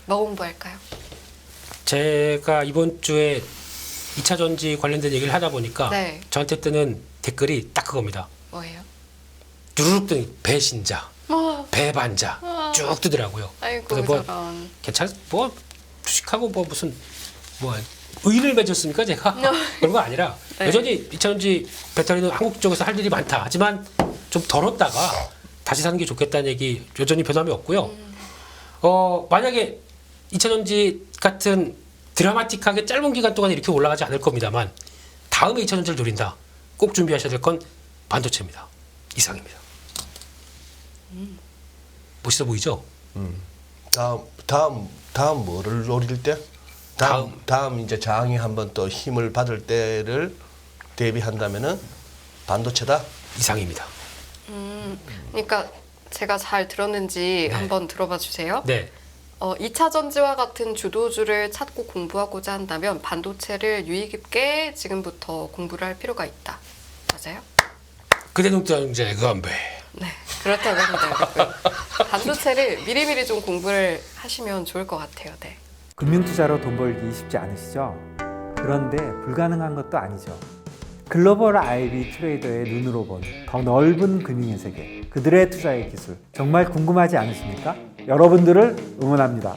뭐 공부할까요? 제가 이번 주에 2차 전지 관련된 얘기를 하다 보니까 네. 저한테 뜨는 댓글이 딱 그겁니다. 뭐예요? 누르륵 뜨니 배신자, 배반자 아. 쭉 뜨더라고요. 아이고 그래서 뭐 저런. 뭐 주식하고 뭐 무슨 뭐 의를 맺었습니까 제가? 그런 거 아니라 네. 여전히 2차 전지 배터리는 한국 쪽에서 할 일이 많다. 하지만 좀 덜었다가 다시 사는 게 좋겠다는 얘기 여전히 변함이 없고요. 만약에 2차 전지 같은 드라마틱하게 짧은 기간 동안 이렇게 올라가지 않을 겁니다만 다음에 2차 전지를 노린다. 꼭 준비하셔야 될 건 반도체입니다. 이상입니다. 멋있어 보이죠? 다음 뭐를 노릴 때? 다음 이제 장이 한번 또 힘을 받을 때를 대비한다면은 반도체다. 이상입니다. 그러니까 제가 잘 들었는지 한번 들어봐 주세요. 네. 2차 전지와 같은 주도주를 찾고 공부하고자 한다면 반도체를 유의 깊게 지금부터 공부를 할 필요가 있다. 맞아요? 그대 농장제 건배. 네, 그렇다고 합니다. 여러분. 반도체를 미리미리 좀 공부를 하시면 좋을 것 같아요. 네. 금융투자로 돈 벌기 쉽지 않으시죠? 그런데 불가능한 것도 아니죠. 글로벌 IB 트레이더의 눈으로 본 더 넓은 금융의 세계, 그들의 투자의 기술, 정말 궁금하지 않으십니까? 여러분들을 응원합니다.